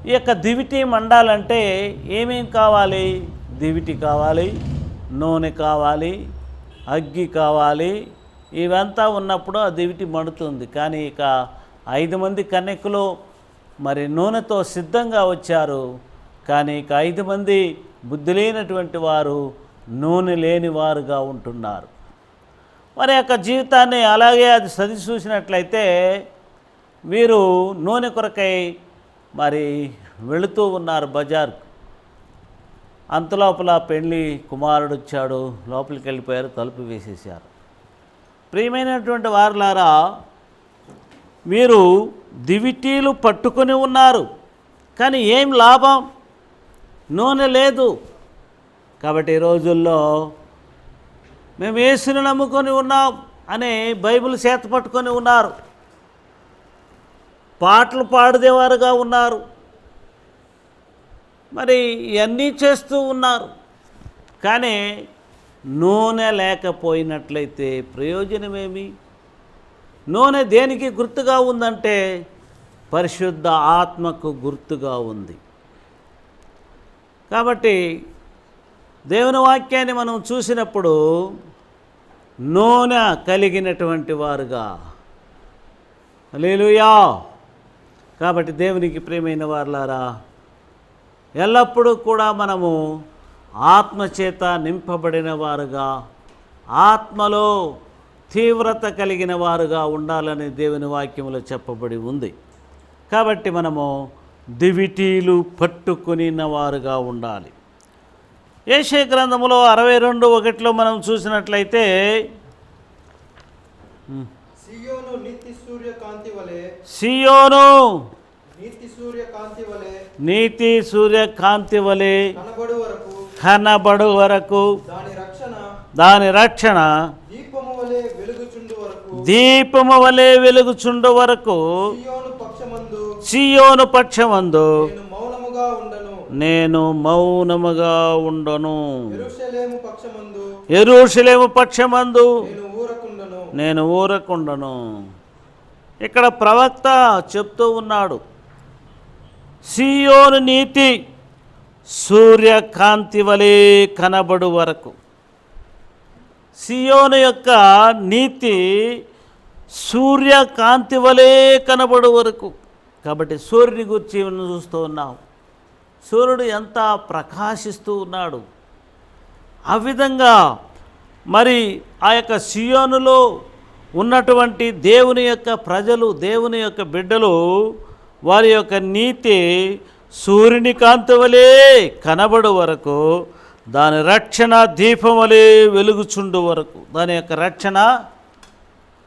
ఈ యొక్క దివిటి మండాలంటే ఏమేం కావాలి? దివిటి కావాలి, నూనె కావాలి, అగ్గి కావాలి. ఇవంతా ఉన్నప్పుడు ఆ దివిటి మండుతుంది. కానీ ఇక 5 మంది కన్యకులు మరి నూనెతో సిద్ధంగా వచ్చారు. కానీ ఇక 5 మంది బుద్ధి లేనటువంటి వారు నూనె లేని వారుగా ఉంటున్నారు. వారి యొక్క జీవితాన్ని అలాగే అది చదివి చూసినట్లయితే వీరు నూనె కొరకై మరి వెళుతూ ఉన్నారు బజార్కు. అంతలోపల పెళ్లి కుమారుడు వచ్చాడు, లోపలికి వెళ్ళిపోయారు, తలుపు వేసేసారు. ప్రియమైనటువంటి వారులారా, వీరు దివిటీలు పట్టుకొని ఉన్నారు, కానీ ఏం లాభం? నూనె లేదు. కాబట్టి ఈ రోజుల్లో మేము యేసుని నమ్ముకొని ఉన్నాం అనే బైబిల్ చేత పట్టుకొని ఉన్నారు, పాటలు పాడేవారుగా ఉన్నారు, మరి ఇవన్నీ చేస్తూ ఉన్నారు. కానీ నూనె లేకపోయినట్లయితే ప్రయోజనమేమి? నూనె దేనికి గుర్తుగా ఉందంటే పరిశుద్ధ ఆత్మకు గుర్తుగా ఉంది. కాబట్టి దేవుని వాక్యాన్ని మనం చూసినప్పుడు నూనె కలిగినటువంటి వారుగా, హల్లెలూయా. కాబట్టి దేవునికి ప్రియమైన వారులారా, ఎల్లప్పుడూ కూడా మనము ఆత్మచేత నింపబడిన వారుగా, ఆత్మలో తీవ్రత కలిగిన వారుగా ఉండాలని దేవుని వాక్యములో చెప్పబడి ఉంది. కాబట్టి మనము దివిటీలు పట్టుకుని వారుగా ఉండాలి. యెషయా గ్రంథములో 62:1 మనం చూసినట్లయితే సియోను నీతి సూర్యకాంతి వలె నీతి సూర్యకాంతి వలె కనబడు వరకు దాని రక్షణ దీపము వలె వెలుగుచుండు వరకు సియోను పక్షమందు నేను మౌనముగా ఉండను, యెరూషలేము పక్షమందు నేను ఊరకుండను. ఇక్కడ ప్రవక్త చెప్తూ ఉన్నాడు, సియోను నీతి సూర్యకాంతి వలె కనబడు వరకు. సియోను యొక్క నీతి సూర్యకాంతి వలె కనబడు వరకు. కాబట్టి సూర్యుని గురించి మనం చూస్తూ ఉన్నాం. సూర్యుడు ఎంత ప్రకాశిస్తూ ఉన్నాడు. ఆ విధంగా మరి ఆ యొక్క సియోనులో ఉన్నటువంటి దేవుని యొక్క ప్రజలు, దేవుని యొక్క బిడ్డలు, వారి యొక్క నీతి సూర్యుని కాంతి వలె కనబడు వరకు, దాని రక్షణ దీపం వలె వెలుగుచుండు వరకు, దాని యొక్క రక్షణ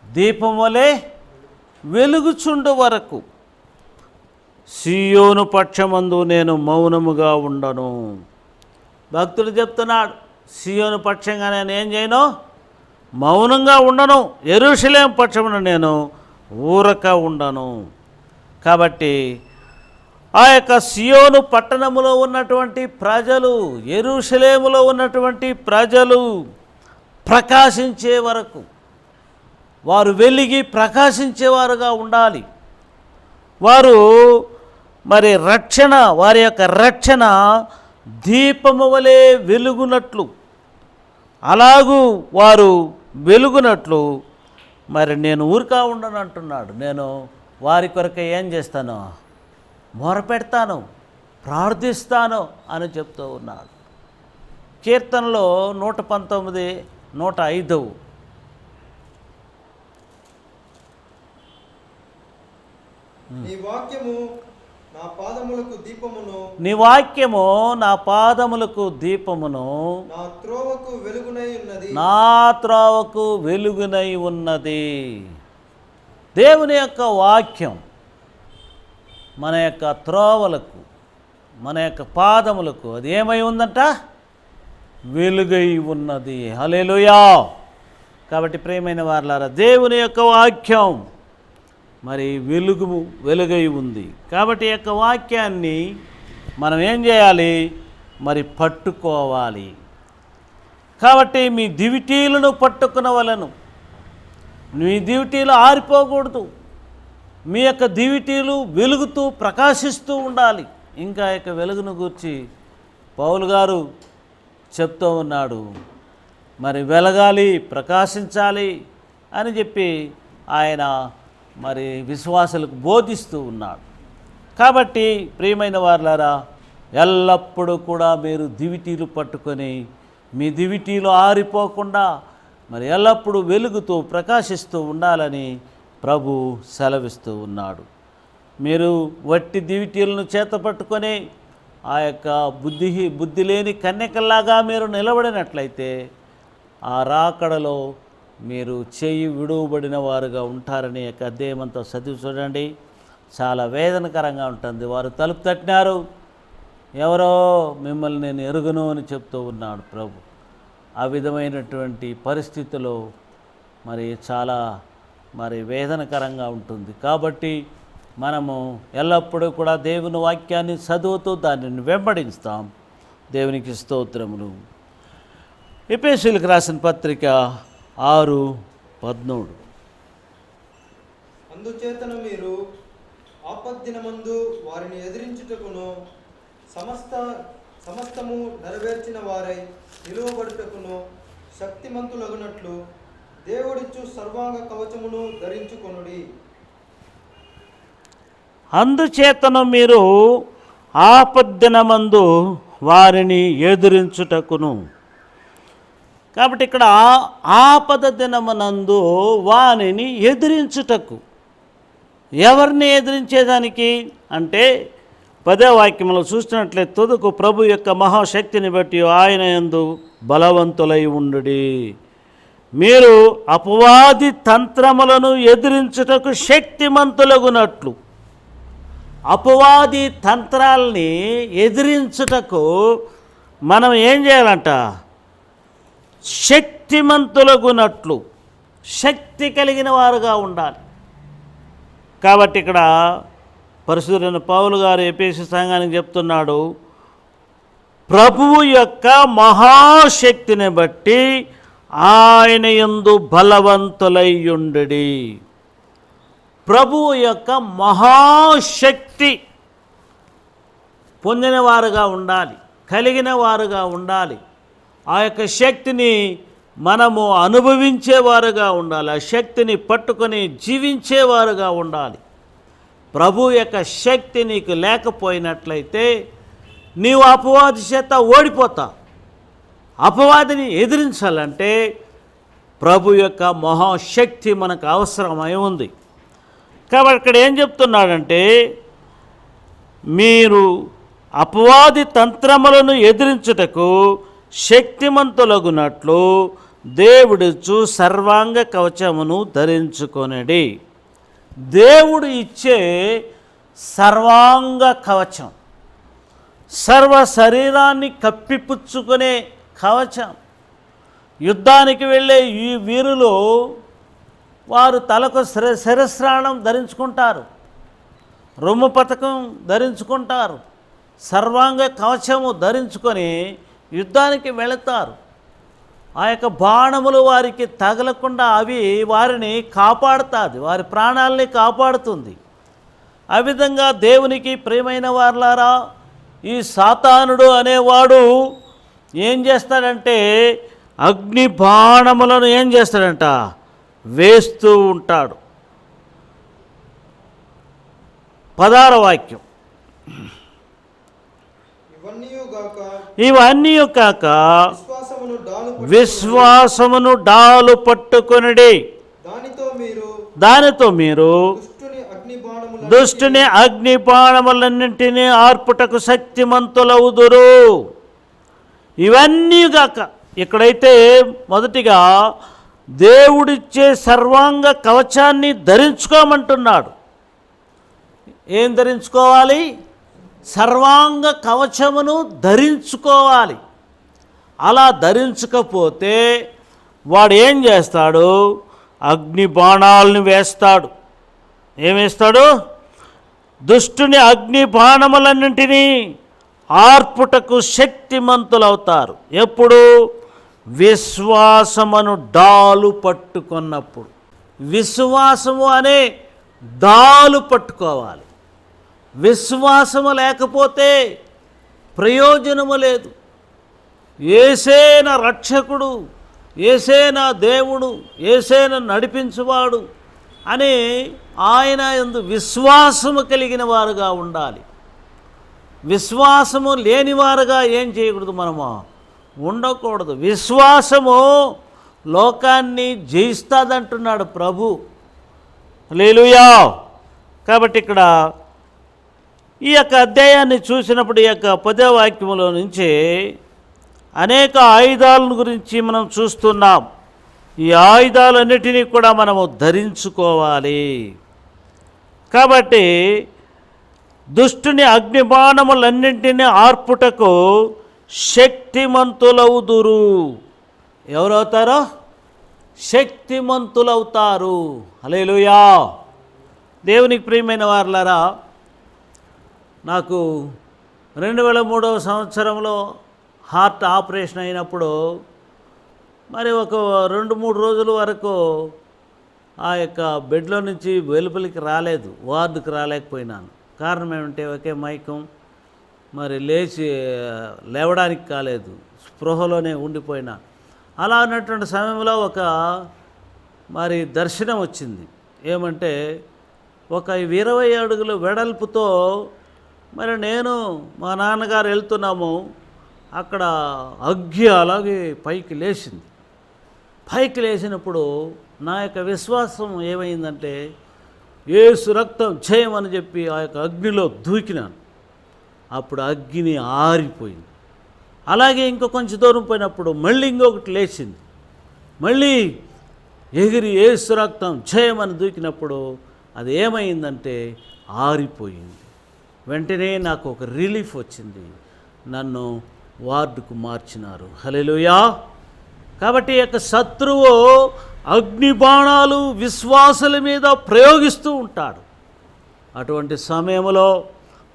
దీపం వలె వెలుగుచుండు వరకు సియోను పక్షమందు నేను మౌనముగా ఉండను. భక్తుడు చెప్తున్నాడు, సియోను పక్షంగా నేను ఏం చేయను? మౌనంగా ఉండను. యెరూషలేము పక్షమున నేను ఊరక ఉండను. కాబట్టి ఆ యొక్క సియోను పట్టణములో ఉన్నటువంటి ప్రజలు, యెరూషలేములో ఉన్నటువంటి ప్రజలు ప్రకాశించే వరకు, వారు వెలిగి ప్రకాశించేవారుగా ఉండాలి. వారు మరి రక్షణ, వారి యొక్క రక్షణ దీపము వలె వెలుగునట్లు, అలాగూ వారు వెలుగునట్లు మరి నేను ఊరికా ఉండను అంటున్నాడు. నేను వారి కొరకు ఏం చేస్తాను? మొరపెడతాను, ప్రార్థిస్తాను అని చెప్తూ ఉన్నాడు. కీర్తనలో 119, 105. నీ వాక్యము నా పాదములకు దీపమును, నీ వాక్యము నా పాదములకు దీపమును, నా త్రోవకు వెలుగునై ఉన్నది. నా త్రోవకు వెలుగునై ఉన్నది. దేవుని యొక్క వాక్యం మన యొక్క త్రోవలకు, మన యొక్క పాదములకు అది ఏమై ఉందంట? వెలుగై ఉన్నది. హల్లెలూయా. కాబట్టి ప్రియమైన వారలారా, దేవుని యొక్క వాక్యం మరి వెలుగై ఉంది. కాబట్టి ఈ యొక్క వాక్యాన్ని మనం ఏం చేయాలి? మరి పట్టుకోవాలి. కాబట్టి మీ దివిటీలను పట్టుకునవలను. మీ దివిటీలు ఆరిపోకూడదు. మీ యొక్క దివిటీలు వెలుగుతూ ప్రకాశిస్తూ ఉండాలి. ఇంకా యొక్క వెలుగును గూర్చి పౌలు గారు చెప్తూ ఉన్నాడు. మరి వెలగాలి, ప్రకాశించాలి అని చెప్పి ఆయన మరి విశ్వాసులకు బోధిస్తూ ఉన్నాడు. కాబట్టి ప్రియమైన వారలారా, ఎల్లప్పుడూ కూడా మీరు దివిటీలు పట్టుకొని మీ దివిటీలు ఆరిపోకుండా మరి ఎల్లప్పుడూ వెలుగుతూ ప్రకాశిస్తూ ఉండాలని ప్రభు సెలవిస్తూ ఉన్నాడు. మీరు వట్టి దివిటీలను చేత పట్టుకొని ఆ యొక్క బుద్ధి లేని కన్యకల్లాగా మీరు నిలబడినట్లయితే ఆ రాకడలో మీరు చేయి విడువబడిన వారుగా ఉంటారని యొక్క అధ్యాయమంతా చదివి చూడండి. చాలా వేదనకరంగా ఉంటుంది. వారు తలుపు తట్టినారు, ఎవరో మిమ్మల్ని నేను ఎరుగను అని చెప్తూ ఉన్నాడు ప్రభు. ఆ విధమైనటువంటి పరిస్థితిలో మరి చాలా మరి వేదనకరంగా ఉంటుంది. కాబట్టి మనము ఎల్లప్పుడూ కూడా దేవుని వాక్యాన్ని చదువుతూ దానిని వెంబడిస్తాం. దేవునికి స్తోత్రములు. ఎఫెసీయులకు రాసిన పత్రిక 6:13. అందుచేతను మీరు ఆపద్దినమందు వారిని ఎదిరించుటకును సమస్తము నెరవేర్చిన వారై నిలువబడుటకును శక్తిమంతులగునట్లు దేవుడిచ్చు సర్వాంగ కవచమును ధరించుకొనుడి. అందుచేతను మీరు ఆపద్దినమందు వారిని ఎదిరించుటకును. కాబట్టి ఇక్కడ ఆపద దినమునందు వారిని ఎదిరించుటకు. ఎవరిని ఎదిరించేదానికి అంటే 10వ వాక్యంలో చూస్తున్నట్లయితే, తుదకు ప్రభు యొక్క మహాశక్తిని బట్టి ఆయన యందు బలవంతులై ఉండుడి. మీరు అపవాది తంత్రములను ఎదిరించుటకు శక్తిమంతులగునట్లు. అపవాది తంత్రాలని ఎదిరించుటకు మనం ఏం చేయాలంట? శక్తిమంతులగునట్లు, శక్తి కలిగిన వారుగా ఉండాలి. కాబట్టి ఇక్కడ పరిశుద్ధుడైన పౌలు గారు ఎఫెసీ సంఘానికి చెప్తున్నాడు, ప్రభువు యొక్క మహాశక్తిని బట్టి ఆయన యందు బలవంతులై ఉండుడి. ప్రభువు యొక్క మహాశక్తి పొందిన వారుగా ఉండాలి, కలిగిన వారుగా ఉండాలి. ఆ యొక్క శక్తిని మనము అనుభవించేవారుగా ఉండాలి. ఆ శక్తిని పట్టుకొని జీవించేవారుగా ఉండాలి. ప్రభు యొక్క శక్తి నీకు లేకపోయినట్లయితే నీవు అపవాది చేత ఓడిపోతావు. అపవాదిని ఎదిరించాలంటే ప్రభు యొక్క మహాశక్తి మనకు అవసరమై ఉంది. కాబట్టి ఇక్కడ ఏం చెప్తున్నాడంటే, మీరు అపవాది తంత్రములను ఎదిరించుటకు శక్తిమంతులగునట్లు దేవుడిచ్చు సర్వాంగ కవచమును ధరించుకొనడి. దేవుడు ఇచ్చే సర్వాంగ కవచం, సర్వ శరీరాన్ని కప్పిపుచ్చుకునే కవచం. యుద్ధానికి వెళ్ళే ఈ వీరులు వారు తలకు శిరస్త్రాణం ధరించుకుంటారు, రొమ్ము పతకం ధరించుకుంటారు, సర్వాంగ కవచము ధరించుకొని యుద్ధానికి వెళతారు. ఆ యొక్క బాణములు వారికి తగలకుండా అవి వారిని కాపాడుతుంది, వారి ప్రాణాలని కాపాడుతుంది. ఆ విధంగా దేవునికి ప్రియమైన వారలారా, ఈ సాతానుడు అనేవాడు ఏం చేస్తాడంటే అగ్ని బాణములను ఏం చేస్తాడంట, వేస్తూ ఉంటాడు. 16వ వాక్యం, ఇవన్నీ కాక విశ్వాసమును డాలు పట్టుకొనిడి, దానితో మీరు దుష్టుని అగ్ని బాణములన్నింటినీ ఆర్పుటకు శక్తిమంతులవుదురు. ఇవన్నీ గాక, ఇక్కడైతే మొదటిగా దేవుడిచ్చే సర్వాంగ కవచాన్ని ధరించుకోమంటున్నాడు. ఏం ధరించుకోవాలి? సర్వాంగ కవచమును ధరించుకోవాలి. అలా ధరించకపోతే వాడు ఏం చేస్తాడు? అగ్ని బాణాలను వేస్తాడు. ఏం వేస్తాడు? దుష్టుని అగ్ని బాణములన్నింటినీ ఆర్పుటకు శక్తిమంతులవుతారు. ఎప్పుడు? విశ్వాసమును డాలు పట్టుకున్నప్పుడు. విశ్వాసము అనే డాలు పట్టుకోవాలి. విశ్వాసము లేకపోతే ప్రయోజనము లేదు. యేసేన రక్షకుడు, యేసేన దేవుడు, యేసేన నడిపించువాడు అని ఆయన యందు విశ్వాసము కలిగిన వారుగా ఉండాలి. విశ్వాసము లేనివారుగా ఏం చేయకూడదు, మనము ఉండకూడదు. విశ్వాసము లోకాన్ని జయిస్తుందంటున్నాడు ప్రభు. హల్లెలూయా. కాబట్టి ఇక్కడ ఈ యొక్క అధ్యాయాన్ని చూసినప్పుడు ఈ యొక్క 10వ వాక్యములో నుంచి అనేక ఆయుధాల గురించి మనం చూస్తున్నాం. ఈ ఆయుధాలన్నిటినీ కూడా మనము ధరించుకోవాలి. కాబట్టి దుష్టుని అగ్నిబాణములన్నింటినీ ఆర్పుటకు శక్తిమంతులవుదురు. ఎవరవుతారో? శక్తిమంతులవుతారు. హల్లెలూయా. దేవునికి ప్రియమైన వారలారా, నాకు 2003వ సంవత్సరంలో హార్ట్ ఆపరేషన్ అయినప్పుడు మరి ఒక 2-3 రోజుల వరకు ఆ యొక్క బెడ్లో నుంచి వెలుపలికి రాలేదు, వార్డుకి రాలేకపోయినాను. కారణం ఏమంటే ఒకే మైకం, మరి లేవడానికి కాలేదు, స్పృహలోనే ఉండిపోయినా. అలా ఉన్నటువంటి సమయంలో ఒక మరి దర్శనం వచ్చింది. ఏమంటే ఒక 20 అడుగుల వెడల్పుతో మరి నేను మా నాన్నగారు వెళ్తున్నాము, అక్కడ అగ్గి అలాగే పైకి లేచింది. పైకి లేచినప్పుడు నా యొక్క విశ్వాసం ఏమైందంటే యేసు రక్తం చేయమని చెప్పి ఆ యొక్క అగ్నిలో దూకినాను. అప్పుడు అగ్ని ఆరిపోయింది. అలాగే ఇంకో కొంచెం దూరం పోయినప్పుడు మళ్ళీ ఇంకొకటి లేచింది. మళ్ళీ ఎగిరి యేసు రక్తం చేయమని దూకినప్పుడు అది ఏమైందంటే ఆరిపోయింది. వెంటనే నాకు ఒక రిలీఫ్ వచ్చింది, నన్ను వార్డుకు మార్చినారు. హల్లెలూయా. కాబట్టి ఈ యొక్క శత్రువు అగ్ని బాణాలు విశ్వాసుల మీద ప్రయోగిస్తూ ఉంటాడు. అటువంటి సమయంలో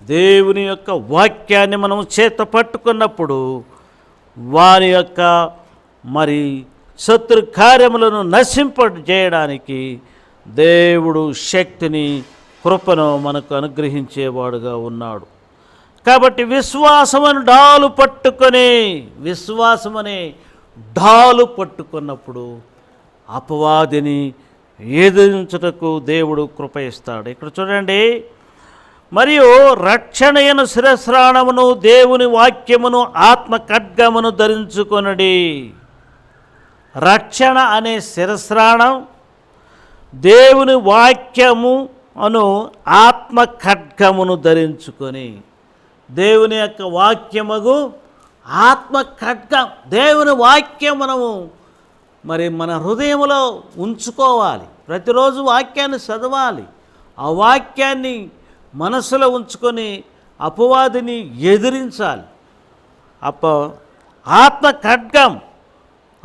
దేవుని యొక్క వాక్యాన్ని మనం చేత పట్టుకున్నప్పుడు వారి యొక్క మరి శత్రు కార్యములను నశింపజేయడానికి దేవుడు శక్తిని, కృపను మనకు అనుగ్రహించేవాడుగా ఉన్నాడు. కాబట్టి విశ్వాసమును డాలు పట్టుకొని, విశ్వాసమనే ఢాలు పట్టుకున్నప్పుడు అపవాదిని ఎదిరించుటకు దేవుడు కృప ఇస్తాడు. ఇక్కడ చూడండి, మరియు రక్షణయను శిరస్రాణమును దేవుని వాక్యమును ఆత్మ ఖడ్గమును ధరించుకొనుడి. రక్షణ అనే శిరస్రాణం, దేవుని వాక్యము అను ఆత్మ ఖడ్గమును ధరించుకొని, దేవుని యొక్క వాక్యముగు ఆత్మ ఖడ్గం, దేవుని వాక్యం మనము మరి మన హృదయంలో ఉంచుకోవాలి. ప్రతిరోజు వాక్యాన్ని చదవాలి. ఆ వాక్యాన్ని మనసులో ఉంచుకొని అపవాదిని ఎదిరించాలి. ఆత్మ ఖడ్గం,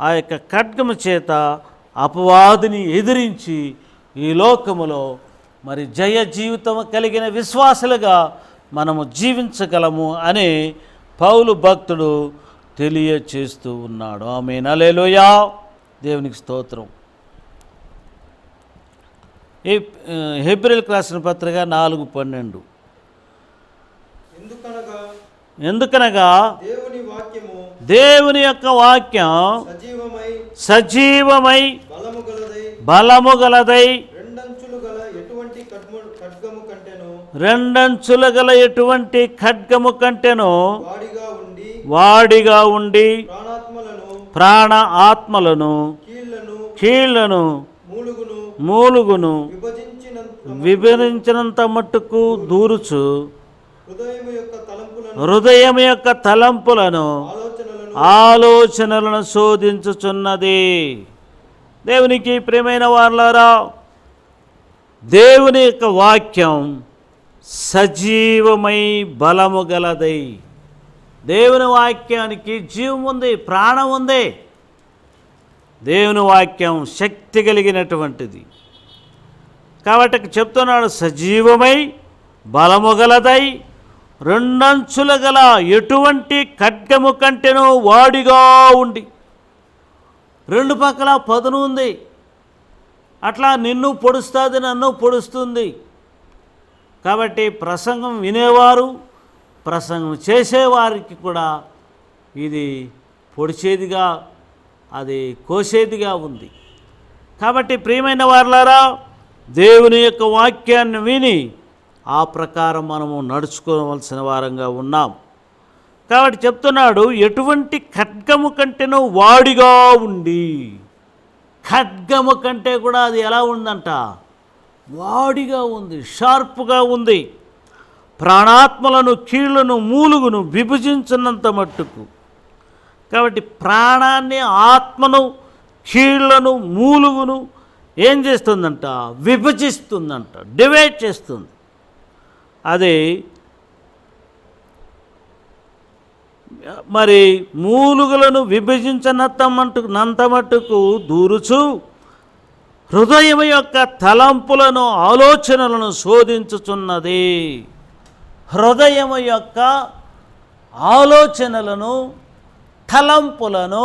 ఆ యొక్క ఖడ్గము చేత అపవాదిని ఎదిరించి ఈ లోకములో మరి జయ జీవితం కలిగిన విశ్వాసులుగా మనము జీవించగలము అని పౌలు భక్తుడు తెలియచేస్తూ ఉన్నాడు. ఆమేన్, హల్లెలూయా, దేవునికి స్తోత్రం. ఈ హెబ్రీయులకు రాసిన పత్రిక 4:12. ఎందుకనగా దేవుని యొక్క వాక్యం సజీవమై బలము గలదై రెండంచులు గల ఎటువంటి ఖడ్గము కంటెను వాడిగా ఉండి ప్రాణ ఆత్మలను కీళ్లను మూలుగును విభజించినంత మట్టుకు దూరుచు హృదయం యొక్క తలంపులను ఆలోచనలను శోధించుచున్నది. దేవునికి ప్రియమైన వారలారా, దేవుని యొక్క వాక్యం సజీవమై బలము గలదై. దేవుని వాక్యానికి జీవం ఉంది, ప్రాణం ఉంది. దేవుని వాక్యం శక్తి కలిగినటువంటిది. కాబట్టి చెప్తున్నాడు, సజీవమై బలము గలదై రెండంచుల గల ఎటువంటి ఖడ్గము కంటెనో వాడిగా ఉండి. రెండు పక్కల పదును ఉంది. అట్లా నిన్ను పొడుస్తుంది, నన్ను పొడుస్తుంది. కాబట్టి ప్రసంగం వినేవారు, ప్రసంగం చేసేవారికి కూడా ఇది పొడిచేదిగా, అది కోసేదిగా ఉంది. కాబట్టి ప్రియమైన వారలారా, దేవుని యొక్క వాక్యాన్ని విని ఆ ప్రకారం మనము నడుచుకోవలసిన వారంగా ఉన్నాం. కాబట్టి చెప్తున్నాడు, ఎటువంటి ఖడ్గము కంటేనో వాడిగా ఉండి. ఖడ్గము కంటే కూడా అది ఎలా ఉందంట? వాడిగా ఉంది, షార్ప్గా ఉంది. ప్రాణాత్మలను కీళ్లను మూలుగును విభజించినంత మట్టుకు. కాబట్టి ప్రాణాన్ని, ఆత్మను, కీళ్లను, మూలుగును ఏం చేస్తుందంట? విభజిస్తుందంట, డివైడ్ చేస్తుంది. అది మరి మూలుగులను విభజించినంత మట్టుకు దూరుచు హృదయం యొక్క తలంపులను ఆలోచనలను శోధించుచున్నది. హృదయం యొక్క ఆలోచనలను తలంపులను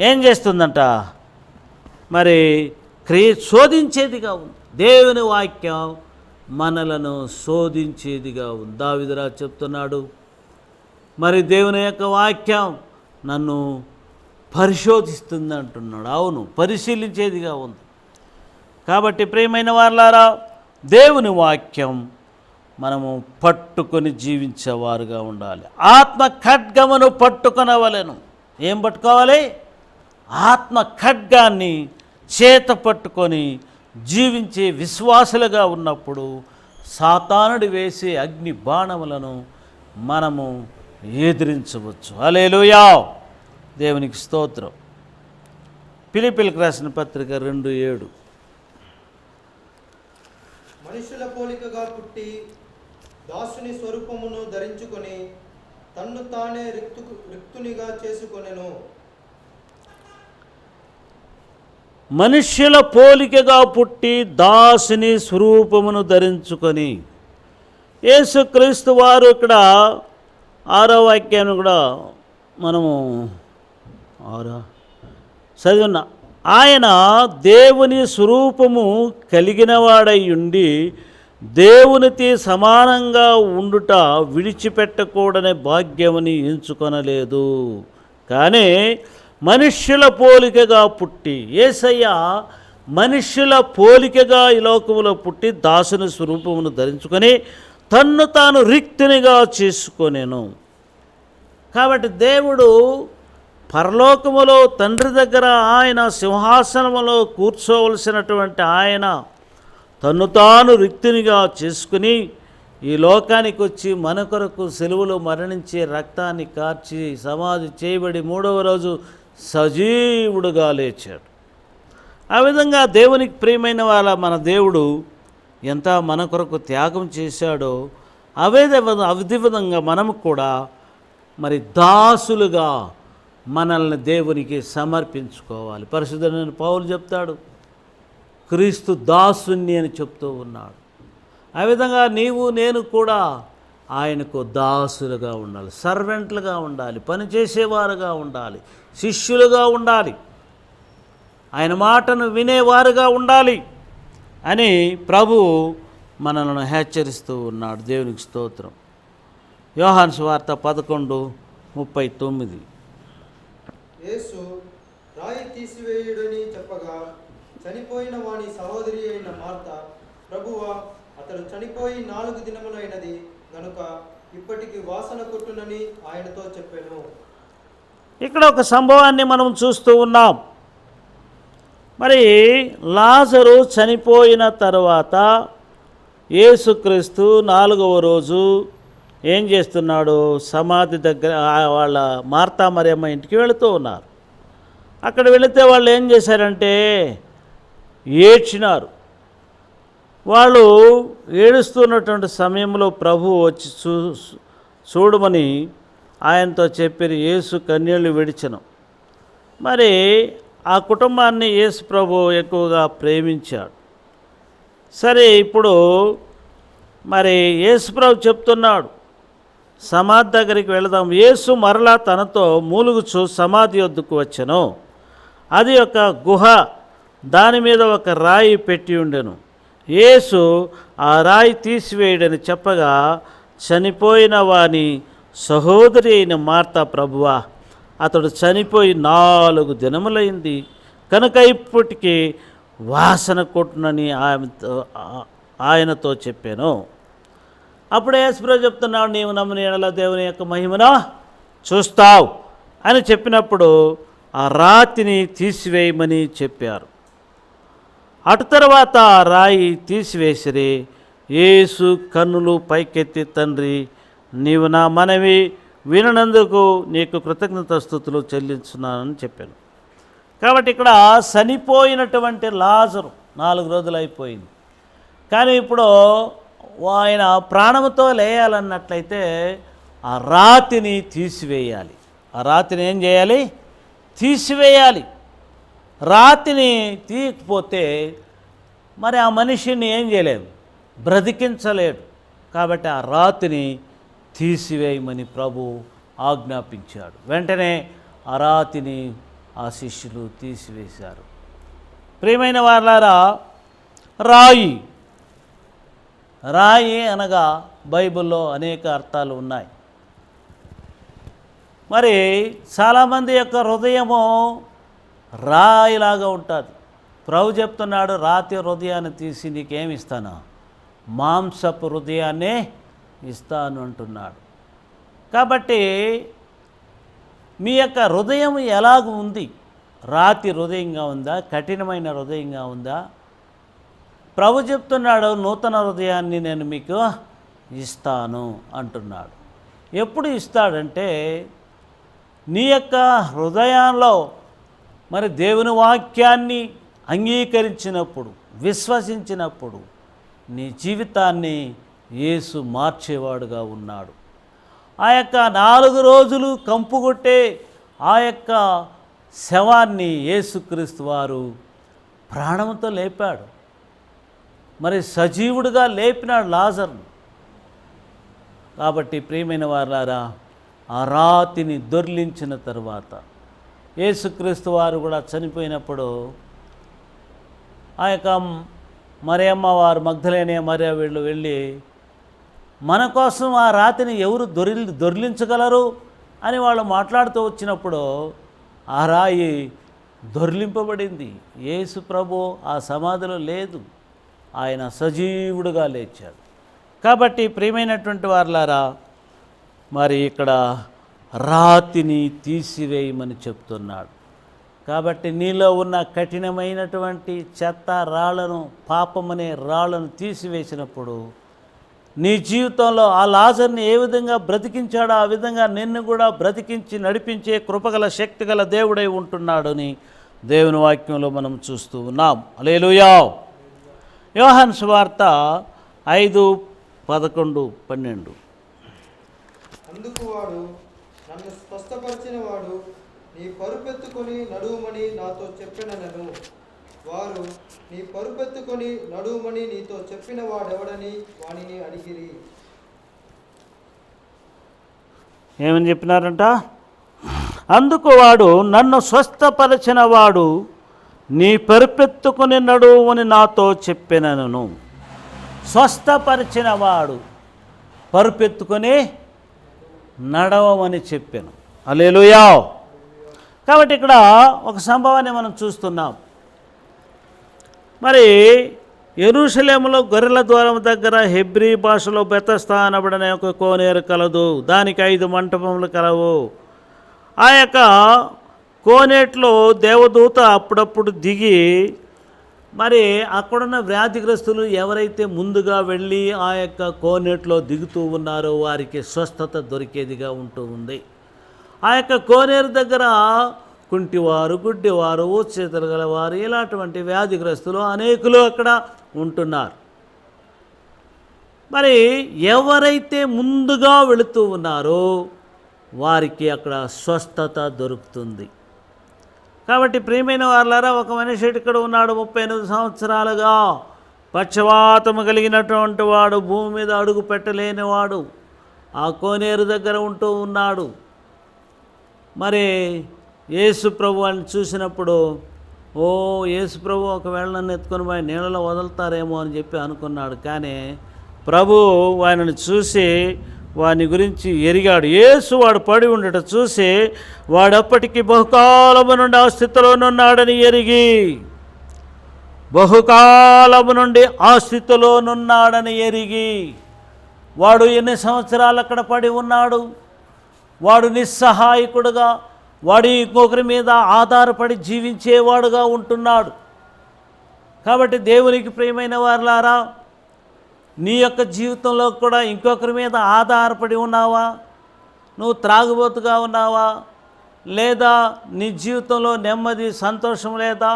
ఏం చేస్తుందంట? మరి శోధించేదిగా ఉంది. దేవుని వాక్యం మనలను శోధించేదిగా ఉంది. దావీదురాజు చెప్తున్నాడు, మరి దేవుని యొక్క వాక్యం నన్ను పరిశోధిస్తుంది అంటున్నాడు. అవును, పరిశీలించేదిగా ఉంది. కాబట్టి ప్రియమైన వారలారా, దేవుని వాక్యం మనము పట్టుకొని జీవించేవారుగా ఉండాలి. ఆత్మ ఖడ్గమును పట్టుకొనవలెను. ఏం పట్టుకోవాలి? ఆత్మ ఖడ్గాన్ని చేత పట్టుకొని జీవించే విశ్వాసులుగా ఉన్నప్పుడు సాతానుడు వేసే అగ్ని బాణములను మనము ఎదిరించవచ్చు. హల్లెలూయా, దేవునికి స్తోత్రం. ఫిలిప్పీయులకు రాసిన పత్రిక 2:7. మనుషుల పోలికగా పుట్టి దాసుని స్వరూపమును ధరించుకొని తన్ను తానే రిక్తునిగా చేసుకొనెను. మనుష్యుల పోలికగా పుట్టి దాసుని స్వరూపమును ధరించుకొని. యేసుక్రీస్తు వారు ఇక్కడ 6వ వాక్యాన్ని కూడా మనము చదివిన, ఆయన దేవుని స్వరూపము కలిగినవాడై ఉండి దేవునితో సమానంగా ఉండుట విడిచిపెట్టకూడని భాగ్యముని ఎంచుకొనలేదు. కానీ మనుష్యుల పోలికగా పుట్టి, యేసయ్య మనుష్యుల పోలికగా ఈ లోకములో పుట్టి దాసుని స్వరూపమును ధరించుకొని తన్ను తాను రిక్తునిగా చేసుకొనెను. కాబట్టి దేవుడు పరలోకములో తండ్రి దగ్గర ఆయన సింహాసనములో కూర్చోవలసినటువంటి ఆయన తన్ను తాను రిక్తునిగా చేసుకుని ఈ లోకానికి వచ్చి మన కొరకు సెలువులో మరణించి రక్తాన్ని కార్చి సమాధి చేయబడి మూడవ రోజు సజీవుడుగా లేచాడు. ఆ విధంగా దేవునికి ప్రియమైన వాళ్ళ మన దేవుడు ఎంత మన కొరకు త్యాగం చేశాడో అదే విధంగా మనము కూడా మరి దాసులుగా మనల్ని దేవునికి సమర్పించుకోవాలి. పరిశుద్ధుడైన పౌలు చెప్తాడు, క్రీస్తు దాసుని అని చెప్తూ ఉన్నాడు. ఆ విధంగా నీవు నేను కూడా ఆయనకు దాసులుగా ఉండాలి, సర్వెంట్లుగా ఉండాలి, పనిచేసేవారుగా ఉండాలి, శిష్యులుగా ఉండాలి, ఆయన మాటను వినేవారుగా ఉండాలి అని ప్రభువు మనల్ని హెచ్చరిస్తూ ఉన్నాడు. దేవునికి స్తోత్రం. యోహాను సువార్త 11:39. యేసు రాయి తీసివేయుడని చెప్పగా చనిపోయిన వాని సహోదరి అయిన మార్త, ప్రభువా, అతడు చనిపోయి 4 దినములైనది గనుక ఇప్పటికి వాసన కొట్టునని ఆయనతో చెప్పాను. ఇక్కడ ఒక సంభవాన్ని మనం చూస్తూ ఉన్నాం. మరి లాజరు చనిపోయిన తర్వాత యేసుక్రీస్తు 4వ రోజు ఏం చేస్తున్నాడు? సమాధి దగ్గర వాళ్ళ మార్తా మరియమ్మ ఇంటికి వెళుతూ ఉన్నారు. అక్కడ వెళితే వాళ్ళు ఏం చేశారంటే ఏడ్చినారు. వాళ్ళు ఏడుస్తున్నటువంటి సమయంలో ప్రభువు వచ్చి చూడమని ఆయనతో చెప్పారు. యేసు కన్నీళ్లు విడిచెను. మరి ఆ కుటుంబాన్ని యేసు ప్రభు ఎక్కువగా ప్రేమించాడు. సరే, ఇప్పుడు మరి యేసు ప్రభు చెప్తున్నాడు, సమాధి దగ్గరికి వెళదాం. యేసు మరలా తనతో మూలుగుచు సమాధి వద్దకు వచ్చెను. అది ఒక గుహ, దాని మీద ఒక రాయి పెట్టి ఉండెను. యేసు ఆ రాయి తీసివేయడని చెప్పగా చనిపోయిన వాని సహోదరి అయిన మార్త, ప్రభువా, అతడు చనిపోయి 4 దినములైంది కనుక ఇప్పటికీ వాసన కొట్టునని ఆయనతో చెప్పాను. అప్పుడు యేసుప్రభు చెప్తున్నాడు, నీవు నమ్మని ఎడల దేవుని యొక్క మహిమను చూస్తావు అని చెప్పినప్పుడు ఆ రాతిని తీసివేయమని చెప్పారు. అటు తర్వాత ఆ రాయి తీసివేసిరి. యేసు కన్నులు పైకెత్తి, తండ్రి, నీవు నా మనవి విననందుకు నీకు కృతజ్ఞతాస్తుతులు చెల్లించున్నానని చెప్పాను. కాబట్టి ఇక్కడ చనిపోయినటువంటి లాజరు 4 రోజులు అయిపోయింది. కానీ ఇప్పుడు ఆయన ప్రాణముతో లేయాలన్నట్లయితే ఆ రాతిని తీసివేయాలి. ఆ రాతిని ఏం చేయాలి? తీసివేయాలి. రాతిని తీయకపోతే మరి ఆ మనిషిని ఏం చేయలేము, బ్రతికించలేడు. కాబట్టి ఆ రాతిని తీసివేయమని ప్రభు ఆజ్ఞాపించాడు. వెంటనే ఆ రాతిని ఆ శిష్యులు తీసివేశారు. ప్రియమైన వారలారా, రాయి రాయి అనగా బైబిల్లో అనేక అర్థాలు ఉన్నాయి. మరి చాలామంది యొక్క హృదయము రాయిలాగా ఉంటుంది. ప్రభు చెప్తున్నాడు, రాతి హృదయాన్ని తీసి నీకేమి ఇస్తాను? మాంసపు హృదయాన్నే ఇస్తాను అంటున్నాడు. కాబట్టి మీ యొక్క హృదయం ఎలాగ ఉంది? రాతి హృదయంగా ఉందా? కఠినమైన హృదయంగా ఉందా? ప్రభు చెప్తున్నాడు, నూతన హృదయాన్ని నేను మీకు ఇస్తాను అంటున్నాడు. ఎప్పుడు ఇస్తాడంటే నీ యొక్క హృదయంలో మరి దేవుని వాక్యాన్ని అంగీకరించినప్పుడు, విశ్వసించినప్పుడు నీ జీవితాన్ని యేసు మార్చేవాడుగా ఉన్నాడు. ఆ యొక్క 4 రోజులు కంపుకొట్టే ఆ యొక్క శవాన్ని యేసుక్రీస్తు వారు ప్రాణంతో లేపాడు. మరి సజీవుడిగా లేపినాడు లాజర్ను. కాబట్టి ప్రియమైన వారలారా, ఆ రాతిని దొర్లించిన తరువాత యేసుక్రీస్తు వారు కూడా చనిపోయినప్పుడు ఆ యొక్క మరియమ్మ వారు, మగ్దలేనే మరియ వీళ్ళు వెళ్ళి మన కోసం ఆ రాతిని ఎవరు దొర్లించగలరు అని వాళ్ళు మాట్లాడుతూ వచ్చినప్పుడు ఆ రాయి దొర్లింపబడింది. యేసు ప్రభు ఆ సమాధిలో లేదు, ఆయన సజీవుడుగా లేచాడు. కాబట్టి ప్రియమైనటువంటి వారలారా, మరి ఇక్కడ రాతిని తీసివేయమని చెప్తున్నాడు. కాబట్టి నీలో ఉన్న కఠినమైనటువంటి చెత్త రాళ్లను, పాపమనే రాళ్లను తీసివేసినప్పుడు నీ జీవితంలో ఆ లాజర్ని ఏ విధంగా బ్రతికించాడో ఆ విధంగా నిన్ను కూడా బ్రతికించి నడిపించే కృపగల శక్తిగల దేవుడై ఉంటున్నాడని దేవుని వాక్యంలో మనం చూస్తూ ఉన్నాం. హల్లెలూయా. యోహాను సువార్త 5:11-12. అందుకు వాడు, నన్ను స్వస్థపరిచిన వాడు నీ పరుపెత్తుకొని నడువుమని నాతో చెప్పినను. వారు, నీ పరుపెత్తుకొని నడువుమని నీతో చెప్పిన వాడెవడని వానిని అడిగిరి. ఏమని చెప్పినారంట? అందుకు వాడు, నన్ను స్వస్థపరిచిన వాడు నీ పరుపెత్తుకొని నడువుమని నాతో చెప్పినను. స్వస్థపరిచిన వాడు పరుపెత్తుకొని నడవమని చెప్పాను. హల్లెలూయా. కాబట్టి ఇక్కడ ఒక సంభవాన్ని మనం చూస్తున్నాం. మరి యెరూషలేములో గొర్రెల ద్వారం దగ్గర హెబ్రీ భాషలో బెతస్దా అనబడిన ఒక కోనేరు కలదు. దానికి 5 మంటపములు కలవు. ఆ యొక్క కోనేట్లో దేవదూత అప్పుడప్పుడు దిగి మరి అక్కడున్న వ్యాధిగ్రస్తులు ఎవరైతే ముందుగా వెళ్ళి ఆ యొక్క కోనేట్లో దిగుతూ ఉన్నారో వారికి స్వస్థత దొరికేదిగా ఉంటూ ఉంది. ఆ యొక్క కోనేరు దగ్గర కుంటివారు, గుడ్డివారు, ఊచేతలు గలవారు, ఇలాంటి వ్యాధిగ్రస్తులు అనేకులు అక్కడ ఉంటున్నారు. మరి ఎవరైతే ముందుగా వెళుతూ ఉన్నారో వారికి అక్కడ స్వస్థత దొరుకుతుంది. కాబట్టి ప్రియమైన వారలారా, ఒక మనిషి ఇక్కడ ఉన్నాడు, 38 సంవత్సరాలుగా పక్షవాతము కలిగినటువంటి వాడు, భూమి మీద అడుగు పెట్టలేనివాడు, ఆ కోనేరు దగ్గర ఉంటూ ఉన్నాడు. మరి యేసు ప్రభు అని చూసినప్పుడు, ఓ యేసు ప్రభు ఒకవేళ నన్ను ఎత్తుకొని పోయి నీళ్ళలో వదులుతారేమో అని చెప్పి అనుకున్నాడు. కానీ ప్రభు ఆయనను చూసి వాని గురించి ఎరిగాడు. యేసు వాడు పడి ఉండట చూసి వాడప్పటికి బహుకాలము నుండి ఆ స్థితిలోనున్నాడని ఎరిగి, బహుకాలము నుండి ఆ స్థితిలోనున్నాడని ఎరిగి, వాడు ఎన్ని సంవత్సరాలు అక్కడ పడి ఉన్నాడు, వాడు నిస్సహాయకుడుగా, వాడు ఇంకొకరి మీద ఆధారపడి జీవించేవాడుగా ఉంటున్నాడు. కాబట్టి దేవునికి ప్రియమైన వారలారా, నీ యొక్క జీవితంలో కూడా ఇంకొకరి మీద ఆధారపడి ఉన్నావా? నువ్వు త్రాగుబోతుగా ఉన్నావా? లేదా నీ జీవితంలో నెమ్మది, సంతోషం లేదా?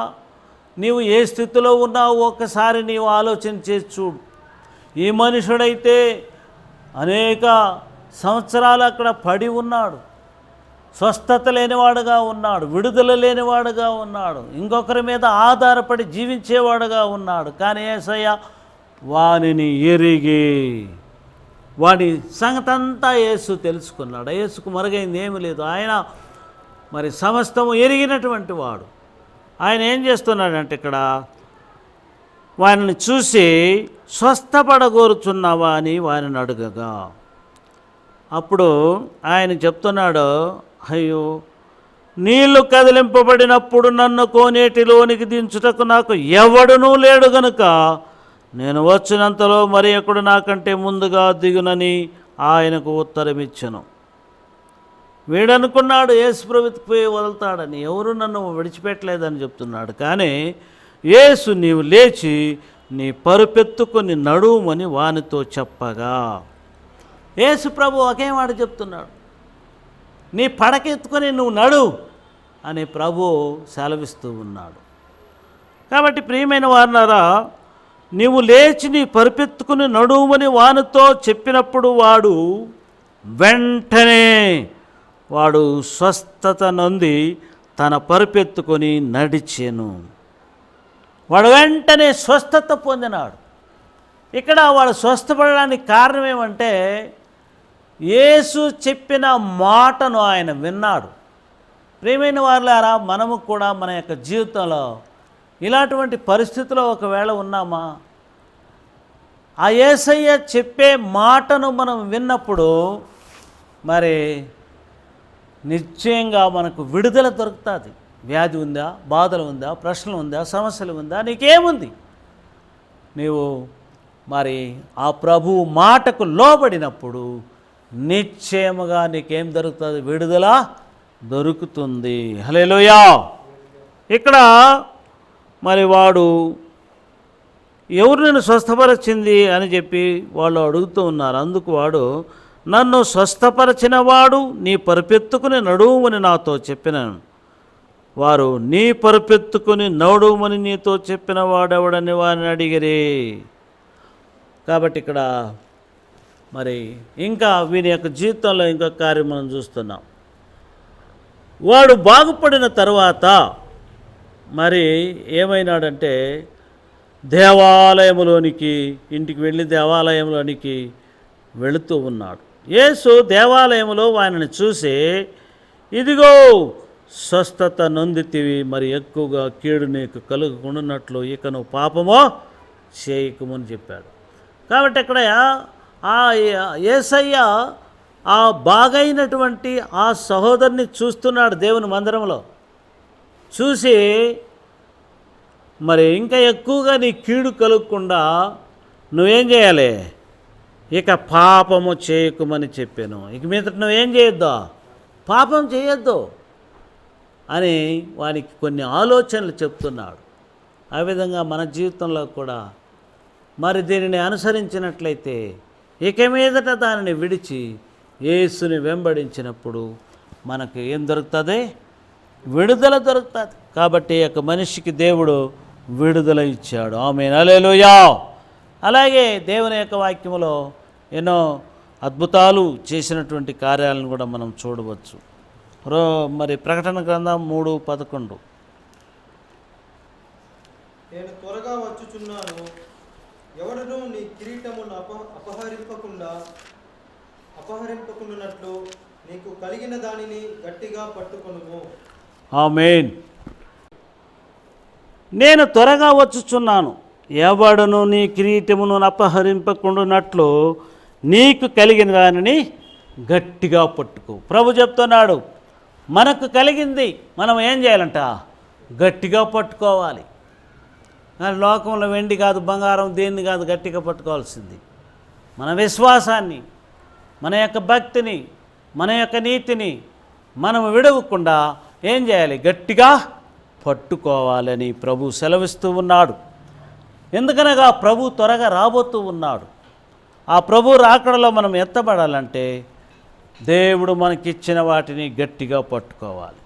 నీవు ఏ స్థితిలో ఉన్నావో ఒక్కసారి నీవు ఆలోచన చేసి చూడు. ఈ మనుషుడైతే అనేక సంవత్సరాలు అక్కడ పడి ఉన్నాడు, స్వస్థత లేనివాడుగా ఉన్నాడు, విడుదల లేనివాడుగా ఉన్నాడు, ఇంకొకరి మీద ఆధారపడి జీవించేవాడుగా ఉన్నాడు. కానీ యేసయ్య వానిని ఎరిగి, వాడి సంగతంతా యేసు తెలుసుకున్నాడు. యేసుకు మరుగైంది ఏమీ లేదు. ఆయన మరి సమస్తము ఎరిగినటువంటి వాడు. ఆయన ఏం చేస్తున్నాడంటే ఇక్కడ వారిని చూసి స్వస్థపడగోరుచున్నావా అని వారిని అడుగగా, అప్పుడు ఆయన చెప్తున్నాడు, అయ్యో, నీళ్లు కదిలింపబడినప్పుడు నన్ను కోనేటిలోనికి దించుటకు నాకు ఎవడునూ లేడు గనుక నేను వచ్చినంతలో మరి ఒకడు నాకంటే ముందుగా దిగునని ఆయనకు ఉత్తరమిచ్చెను. వీడనుకున్నాడు యేసు ప్రభువుకి పోయి వదులుతాడని, ఎవరు నన్ను విడిచిపెట్టలేదని చెప్తున్నాడు. కానీ యేసు, నీవు లేచి నీ పరుపెత్తుకొని నడువుమని వానితో చెప్పగా, యేసు ప్రభు ఒకే మాట చెప్తున్నాడు, నీ పడకెత్తుకొని నువ్వు నడు అని ప్రభు సెలవిస్తూ ఉన్నాడు. కాబట్టి ప్రియమైన వారలారా, నీవు లేచి నీ పరుపెత్తుకుని నడువుమని వానితో చెప్పినప్పుడు వాడు వెంటనే స్వస్థత నొంది తన పరుపెత్తుకొని నడిచెను. వాడు వెంటనే స్వస్థత పొందినాడు. ఇక్కడ వాడు స్వస్థపడడానికి కారణం ఏమంటే యేసు చెప్పిన మాటను ఆయన విన్నాడు. ప్రియమైన వారలారా, మనము కూడా మన యొక్క జీవితంలో ఇలాంటి పరిస్థితిలో ఒకవేళ ఉన్నామా? ఆ యేసయ్య చెప్పే మాటను మనం విన్నప్పుడు మరి నిశ్చయంగా మనకు విడుదల దొరుకుతుంది. వ్యాధి ఉందా, బాధలు ఉందా, ప్రశ్నలు ఉందా, సమస్యలు ఉందా, నీకేముంది? నీవు మరి ఆ ప్రభు మాటకు లోబడినప్పుడు నిశ్చయముగా నీకేం దొరుకుతుంది? విడుదల దొరుకుతుంది. హల్లెలూయా. ఇక్కడ మరి వాడు ఎవరు నేను స్వస్థపరిచింది అని చెప్పి వాళ్ళు అడుగుతూ ఉన్నారు. అందుకు వాడు, నన్ను స్వస్థపరిచిన వాడు నీ పరుపెత్తుకుని నడువుమని నాతో చెప్పినాను. వారు, నీ పరుపెత్తుకుని నడువుమని నీతో చెప్పిన వాడెవడని వారిని అడిగిరి. కాబట్టి ఇక్కడ మరి ఇంకా వీని యొక్క జీవితంలో ఇంకొక కార్యం మనం చూస్తున్నాం. వాడు బాగుపడిన తర్వాత మరి ఏమైనాడంటే దేవాలయంలోనికి, ఇంటికి వెళ్ళి దేవాలయంలోనికి వెళుతూ ఉన్నాడు. యేసు దేవాలయంలో ఆయనను చూసి, ఇదిగో స్వస్థత నొందితివి, మరి ఎక్కువగా కీడు నీకు కలుగుకున్నట్లు ఇక నువ్వు పాపమో చేయకమని చెప్పాడు. కాబట్టి ఇక్కడ ఆ యేసయ్య ఆ బాగైనటువంటి ఆ సహోదరుని చూస్తున్నాడు దేవుని మందిరంలో. చూసి మరి ఇంకా ఎక్కువగా నీ కీడు కలుగకుండా నువ్వేం చేయాలి? ఇక పాపము చేయకుమని చెప్పాను. ఇక మీదట నువ్వేం చేయొద్దు? పాపం చేయొద్దు అని వానికి కొన్ని ఆలోచనలు చెప్తున్నాడు. ఆ విధంగా మన జీవితంలో కూడా మరి దీనిని అనుసరించినట్లయితే ఇక మీదట దానిని విడిచి యేసుని వెంబడించినప్పుడు మనకు ఏం దొరుకుతుంది? విడుదల దొరుకుతుంది. కాబట్టి ఒక మనిషికి దేవుడు విడుదల ఇచ్చాడు. ఆమేన్, హల్లెలూయా. అలాగే దేవుని యొక్క వాక్యములో ఎన్నో అద్భుతాలు చేసినటువంటి కార్యాలను కూడా మనం చూడవచ్చు. మరి ప్రకటన గ్రంథం 3:11, నేను త్వరగా వచ్చుచున్నాను, ఎవడును నీ కిరీటమును అపహరింపకుండానట్లు నీకు కలిగిన దానిని గట్టిగా పట్టుకొనుము. ఆమేన్. నేను త్వరగా వచ్చుచున్నాను, ఎవడును నీ కిరీటమును అపహరింపకుండానట్లు నీకు కలిగిన దానిని గట్టిగా పట్టుకో. ప్రభు చెప్తున్నాడు, మనకు కలిగింది మనం ఏం చేయాలంట? గట్టిగా పట్టుకోవాలి. కానీ లోకంలో వెండి కాదు, బంగారం దేన్ని కాదు గట్టిగా పట్టుకోవాల్సింది మన విశ్వాసాన్ని, మన యొక్క భక్తిని, మన యొక్క నీతిని మనం విడవకుండా ఏం చేయాలి? గట్టిగా పట్టుకోవాలని ప్రభు సెలవిస్తూ ఉన్నాడు. ఎందుకనగా ప్రభు త్వరగా రాబోతూ ఉన్నాడు. ఆ ప్రభు రాకడలో మనం ఎత్తబడాలంటే దేవుడు మనకిచ్చిన వాటిని గట్టిగా పట్టుకోవాలి.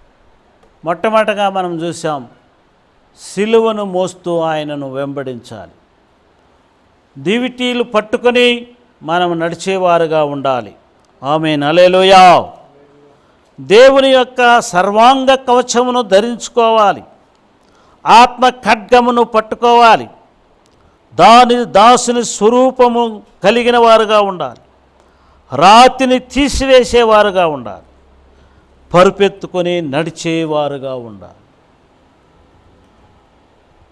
మొట్టమొదటగా మనం చూసాం, సిలువను మోస్తూ ఆయనను వెంబడించాలి. దివిటీలు పట్టుకొని మనం నడిచేవారుగా ఉండాలి. ఆమేన్, హల్లెలూయా. దేవుని యొక్క సర్వాంగ కవచమును ధరించుకోవాలి. ఆత్మ ఖడ్గమును పట్టుకోవాలి. దాసుని స్వరూపము కలిగిన వారుగా ఉండాలి. రాతిని తీసివేసేవారుగా ఉండాలి. పరుపెత్తుకొని నడిచేవారుగా ఉండాలి.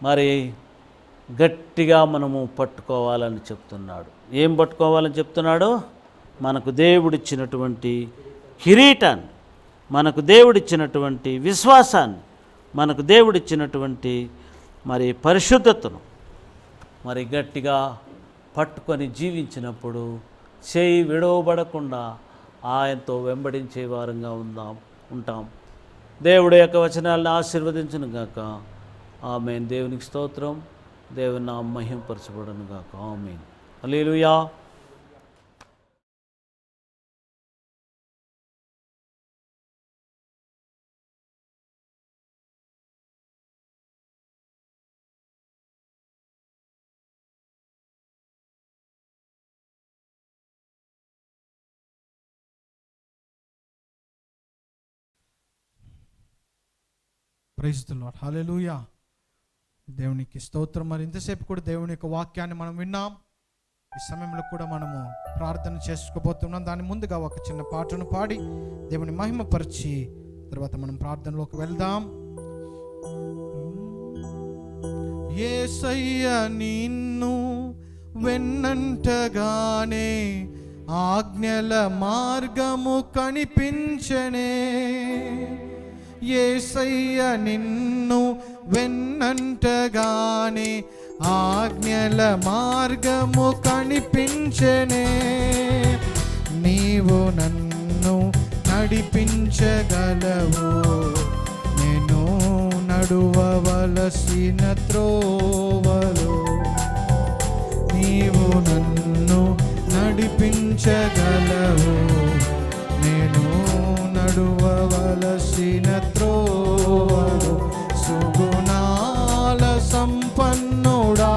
మరి గట్టిగా మనము పట్టుకోవాలని చెప్తున్నాడు. ఏం పట్టుకోవాలని చెప్తున్నాడు? మనకు దేవుడిచ్చినటువంటి కిరీటాన్ని, మనకు దేవుడిచ్చినటువంటి విశ్వాసాన్ని, మనకు దేవుడిచ్చినటువంటి మరి పరిశుద్ధతను మరి గట్టిగా పట్టుకొని జీవించినప్పుడు చేయి విడవబడకుండా ఆయనతో వెంబడించే వారంగా ఉంటాం. దేవుడి యొక్క వచనాలను ఆశీర్వదించును గాక. ఆమేన్. దేవునికి స్తోత్రం. దేవుని నామం మహిమపరచబడును గాక. ఆమేన్, హల్లెలూయా. ప్రైజ్ ది లార్డ్, హల్లెలూయా. దేవునికి స్తోత్రం. మరి ఇంతసేపు కూడా దేవుని యొక్క వాక్యాన్ని మనం విన్నాం. ఈ సమయంలో కూడా మనము ప్రార్థన చేసుకోబోతున్నాం. దాని ముందుగా ఒక చిన్న పాటను పాడి దేవుని మహిమపరిచి తర్వాత మనం ప్రార్థనలోకి వెళ్దాం. యేసయ్య నిన్ను వెన్నంటగానే ఆజ్ఞల మార్గము కనిపించనే. యేసయ్య నిన్ను వెన్నంటగానే ఆజ్ఞల మార్గము కనిపించనే. నీవు నన్ను నడిపించగలవు, నేను నడువవలసిన త్రోవలో. నీవు నన్ను నడిపించగలవు, నేను నడువవలసిన త్రోవలో. సుగుణాల సంపన్నుడా,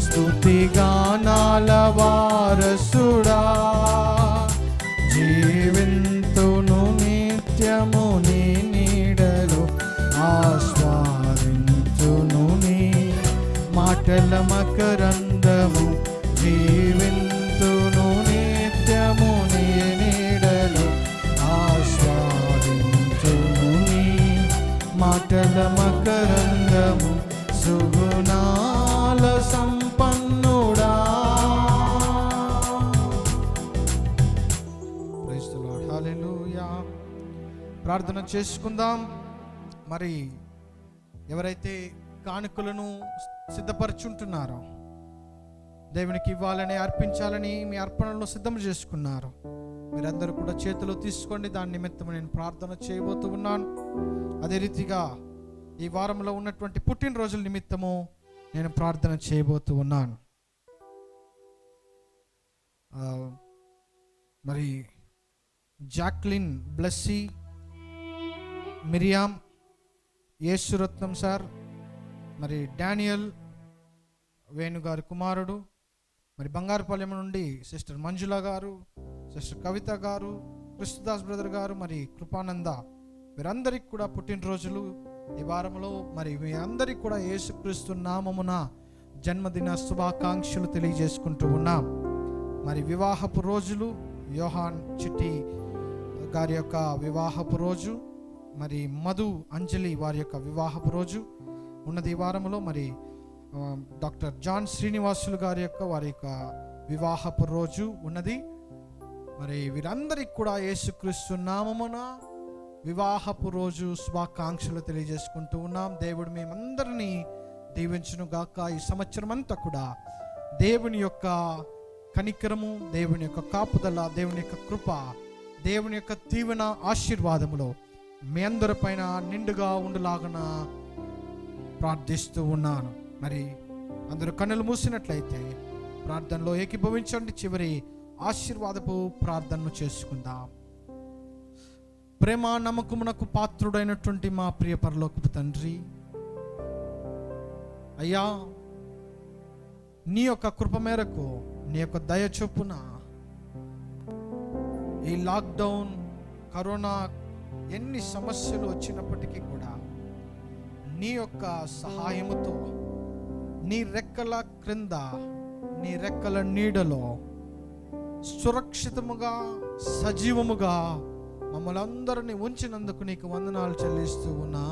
స్తుతిగానాల వారసుడా, జీవింతును నిత్యము నీ నీడలో, ఆస్వాదించును నీ మాటల మకరందము. జీవింతును నిత్యము నీ నీడలో, ఆస్వాదించును నీ మాటల మకరందము. సుగుణాల సంపన్నుడా. Praise the lord. హల్లెలూయా. ప్రార్థన చేసుకుందాం. మరి ఎవరైతే కానుకలను సిద్ధపరచుంటున్నారో, దేవునికి ఇవ్వాలని, అర్పించాలని మీ అర్పణలను సిద్ధం చేసుకున్నారు, మీరందరూ కూడా చేతిలో తీసుకోండి. దాని నిమిత్తం నేను ప్రార్థన చేయబోతూ ఉన్నాను. అదే రీతిగా ఈ వారంలో ఉన్నటువంటి పుట్టినరోజుల నిమిత్తము నేను ప్రార్థన చేయబోతూ ఉన్నాను. మరి జాక్లిన్, బ్లెస్సీ, మిరియాం, యేసురత్నం సార్, మరి డానియల్ వేణుగారి కుమారుడు, మరి బంగారుపాలెం నుండి సిస్టర్ మంజుల గారు, సిస్టర్ కవిత గారు, కృష్ణదాస్ బ్రదర్ గారు, మరి కృపానంద, వీరందరికీ కూడా పుట్టినరోజులు ఈ వారంలో. మరి మీ అందరికీ కూడా యేసుక్రీస్తు నామమున జన్మదిన శుభాకాంక్షలు తెలియజేసుకుంటూ ఉన్నాం. మరి వివాహపు రోజులు, యోహాన్ చిట్టి గారి యొక్క వివాహపు రోజు, మరి మధు అంజలి వారి యొక్క వివాహపు రోజు ఉన్నది ఈ వారంలో. మరి డాక్టర్ జాన్ శ్రీనివాసులు గారి యొక్క వారి యొక్క వివాహపు రోజు ఉన్నది. మరి వీరందరికీ కూడా యేసుక్రీస్తు నామమున వివాహపు రోజు శుభాకాంక్షలు తెలియజేసుకుంటూ ఉన్నాం. దేవుడు మేమందరినీ దీవించును గాక. ఈ సంవత్సరం అంతా కూడా దేవుని యొక్క కనికరము, దేవుని యొక్క కాపుదల, దేవుని యొక్క కృప, దేవుని యొక్క దీవెన ఆశీర్వాదములో మీ అందరి పైన నిండుగా ఉండులాగన ప్రార్థిస్తూ ఉన్నాను. మరి అందరూ కన్నులు మూసినట్లయితే ప్రార్థనలో ఏకీభవించండి. చివరి ఆశీర్వాదపు ప్రార్థనను చేసుకుందాం. ప్రేమ నమ్మకమునకు పాత్రుడైనటువంటి మా ప్రియ పరలోకపు తండ్రి, అయ్యా, నీ యొక్క కృప మేరకు, నీ యొక్క దయ చొప్పున ఈ లాక్డౌన్, కరోనా ఎన్ని సమస్యలు వచ్చినప్పటికీ కూడా నీ యొక్క సహాయముతో, నీ రెక్కల క్రింద, నీ రెక్కల నీడలో సురక్షితముగా, సజీవముగా మమ్మల్ని అందరినీ ఉంచినందుకు నీకు వందనాలు చెల్లిస్తూ ఉన్నా.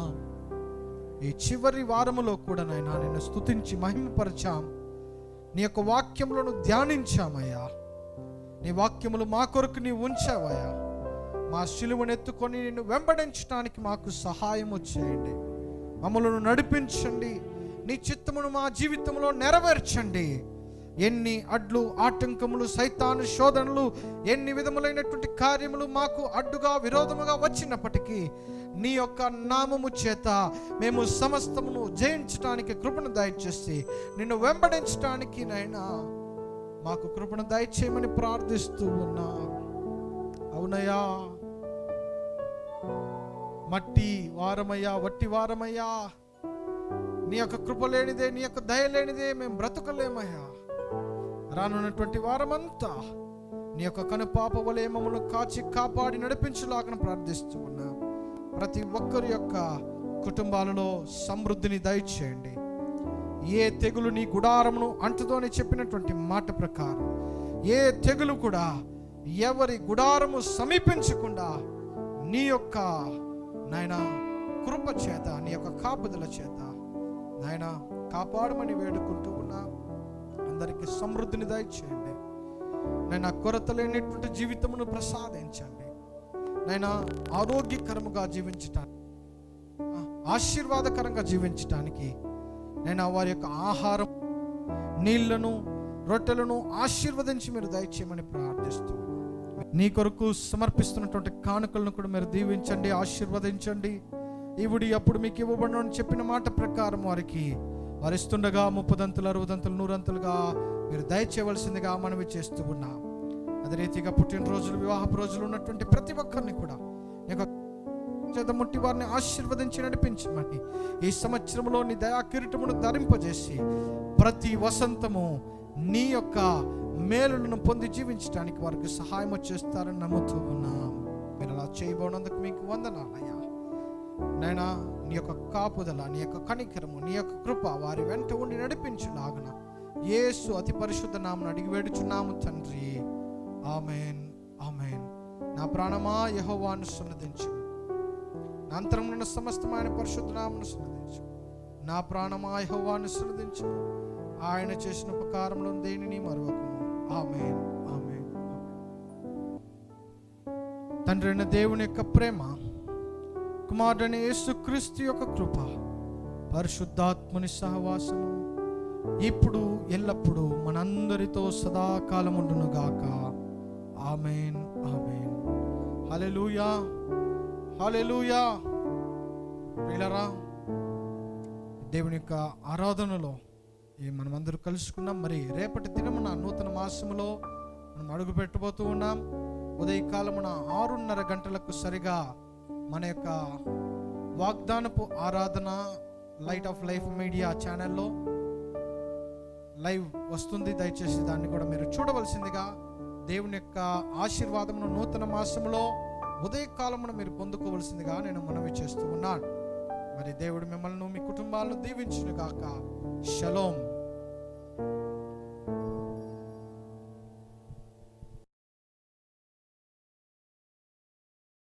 ఈ చివరి వారములో కూడా నాయనా నిన్ను స్తుతించి మహిమపరచాం. నీ యొక్క వాక్యములను ధ్యానించామయ్యా. నీ వాక్యములు మా కొరకు నీ ఉంచావయ్యా. మా శిలువను ఎత్తుకొని నిన్ను వెంబడించడానికి మాకు సహాయము చేయండి. మమ్మల్ని నడిపించండి. నీ చిత్తమును మా జీవితంలో నెరవేర్చండి. ఎన్ని అడ్లు, ఆటంకములు, సైతాను శోధనలు, ఎన్ని విధములైనటువంటి కార్యములు మాకు అడ్డుగా, విరోధముగా వచ్చినప్పటికీ నీ యొక్క నామము చేత మేము సమస్తమును జయించడానికి కృపను దయచేసి నిన్ను వెంబడించడానికి నైనా మాకు కృపను దయచేయమని ప్రార్థిస్తూ ఉన్నా. అవునయ్యా, మట్టి వారమయ్యా, వట్టి వారమయ్యా. నీ యొక్క కృప లేనిదే, నీ యొక్క దయ లేనిదే మేము బ్రతకలేమయ్యా. రానున్నటువంటి వారమంతా నీ యొక్క కనుపాప వలె మమ్మల్ని కాచి కాపాడి నడిపించలాగన ప్రార్థిస్తూ ఉన్నా. ప్రతి ఒక్కరి యొక్క కుటుంబాలలో సమృద్ధిని దయచేయండి. ఏ తెగులు నీ గుడారమును అంటుతోనే చెప్పినటువంటి మాట ప్రకారం ఏ తెగులు కూడా ఎవరి గుడారము సమీపించకుండా నీ యొక్క నాయనా కృప చేత, నీ యొక్క కాపుదల చేత నాయనా కాపాడమని వేడుకుంటూ ఉన్నా. అందరికీ సమృద్ధిని దయచేయండి. నైనా కొరత లేనటువంటి జీవితమును ప్రసాదించండి. నైనా ఆరోగ్యకరముగా జీవించటానికి, ఆశీర్వాదకరంగా జీవించటానికి నైనా వారి యొక్క ఆహారం, నీళ్లను, రొట్టెలను ఆశీర్వదించి మీరు దయచేయమని ప్రార్థిస్తూ, నీ కొరకు సమర్పిస్తున్నటువంటి కానుకలను కూడా మీరు దీవించండి, ఆశీర్వదించండి. ఇవిడి అప్పుడు మీకు ఇవ్వబడని చెప్పిన మాట ప్రకారం వారికి వారిస్తుండగా 30 60 100 మీరు దయచేయవలసిందిగా మనవి చేస్తూ ఉన్నాం. అదే రీతిగా పుట్టినరోజులు, వివాహపు రోజులు ఉన్నటువంటి ప్రతి ఒక్కరిని కూడా ముట్టి వారిని ఆశీర్వదించి నడిపించమని, ఈ సంవత్సరంలో నీ దయా కిరీటమును ధరింపజేసి ప్రతి వసంతము నీ యొక్క మేలులను పొంది జీవించడానికి వారికి సహాయం చేస్తారని నమ్ముతూ ఉన్నాం. మీరు అలా చేయబోనందుకు మీకు వందనాలయ్యా. నైనా నీ యొక్క కాపుదల, నీ యొక్క కనికరము, నీ యొక్క కృప వారి వెంట ఉండి నడిపించులాగున యేసు అతి పరిశుద్ధ నామమున అడిగి వేడుచున్నాము తండ్రి. ఆమేన్, ఆమేన్. నా ప్రాణమా యెహోవాను సన్నదించు, నా అంతరమున సమస్తమైన పరిశుద్ధ నామమును సన్నదించు. నా ప్రాణమా యెహోవాను సన్నదించు, ఆయన చేసిన ఉపకారములో దేనిని మరువకుము. ఆమేన్, ఆమేన్. తండ్రి అయిన దేవుని యొక్క ప్రేమ, కుమారుడైన యేసుక్రీస్తు యొక్క కృప, పరిశుద్ధాత్ముని సహవాసము ఇప్పుడు ఎల్లప్పుడూ మనందరితో సదాకాలం ఉండును గాక. ఆమేన్, ఆమేన్. హల్లెలూయా, హల్లెలూయా. ప్రియులారా, దేవుని యొక్క ఆరాధనలో మనమందరూ కలుసుకున్నాం. మరి రేపటి దినమున నూతన మాసములో మనం అడుగు పెట్టబోతూ ఉన్నాం. ఉదయకాలమున 6:30 గంటలకు సరిగా మన యొక్క వాగ్దానపు ఆరాధన లైట్ ఆఫ్ లైఫ్ మీడియా ఛానల్లో లైవ్ వస్తుంది. దయచేసి దాన్ని కూడా మీరు చూడవలసిందిగా, దేవుని యొక్క ఆశీర్వాదమును నూతన మాసములో ఉదయకాలమున మీరు పొందుకోవలసిందిగా నేను మనవి చేస్తూ ఉన్నాను. మరి దేవుడు మిమ్మల్ని, మీ కుటుంబాలను దీవించును గాక. షలోమ్.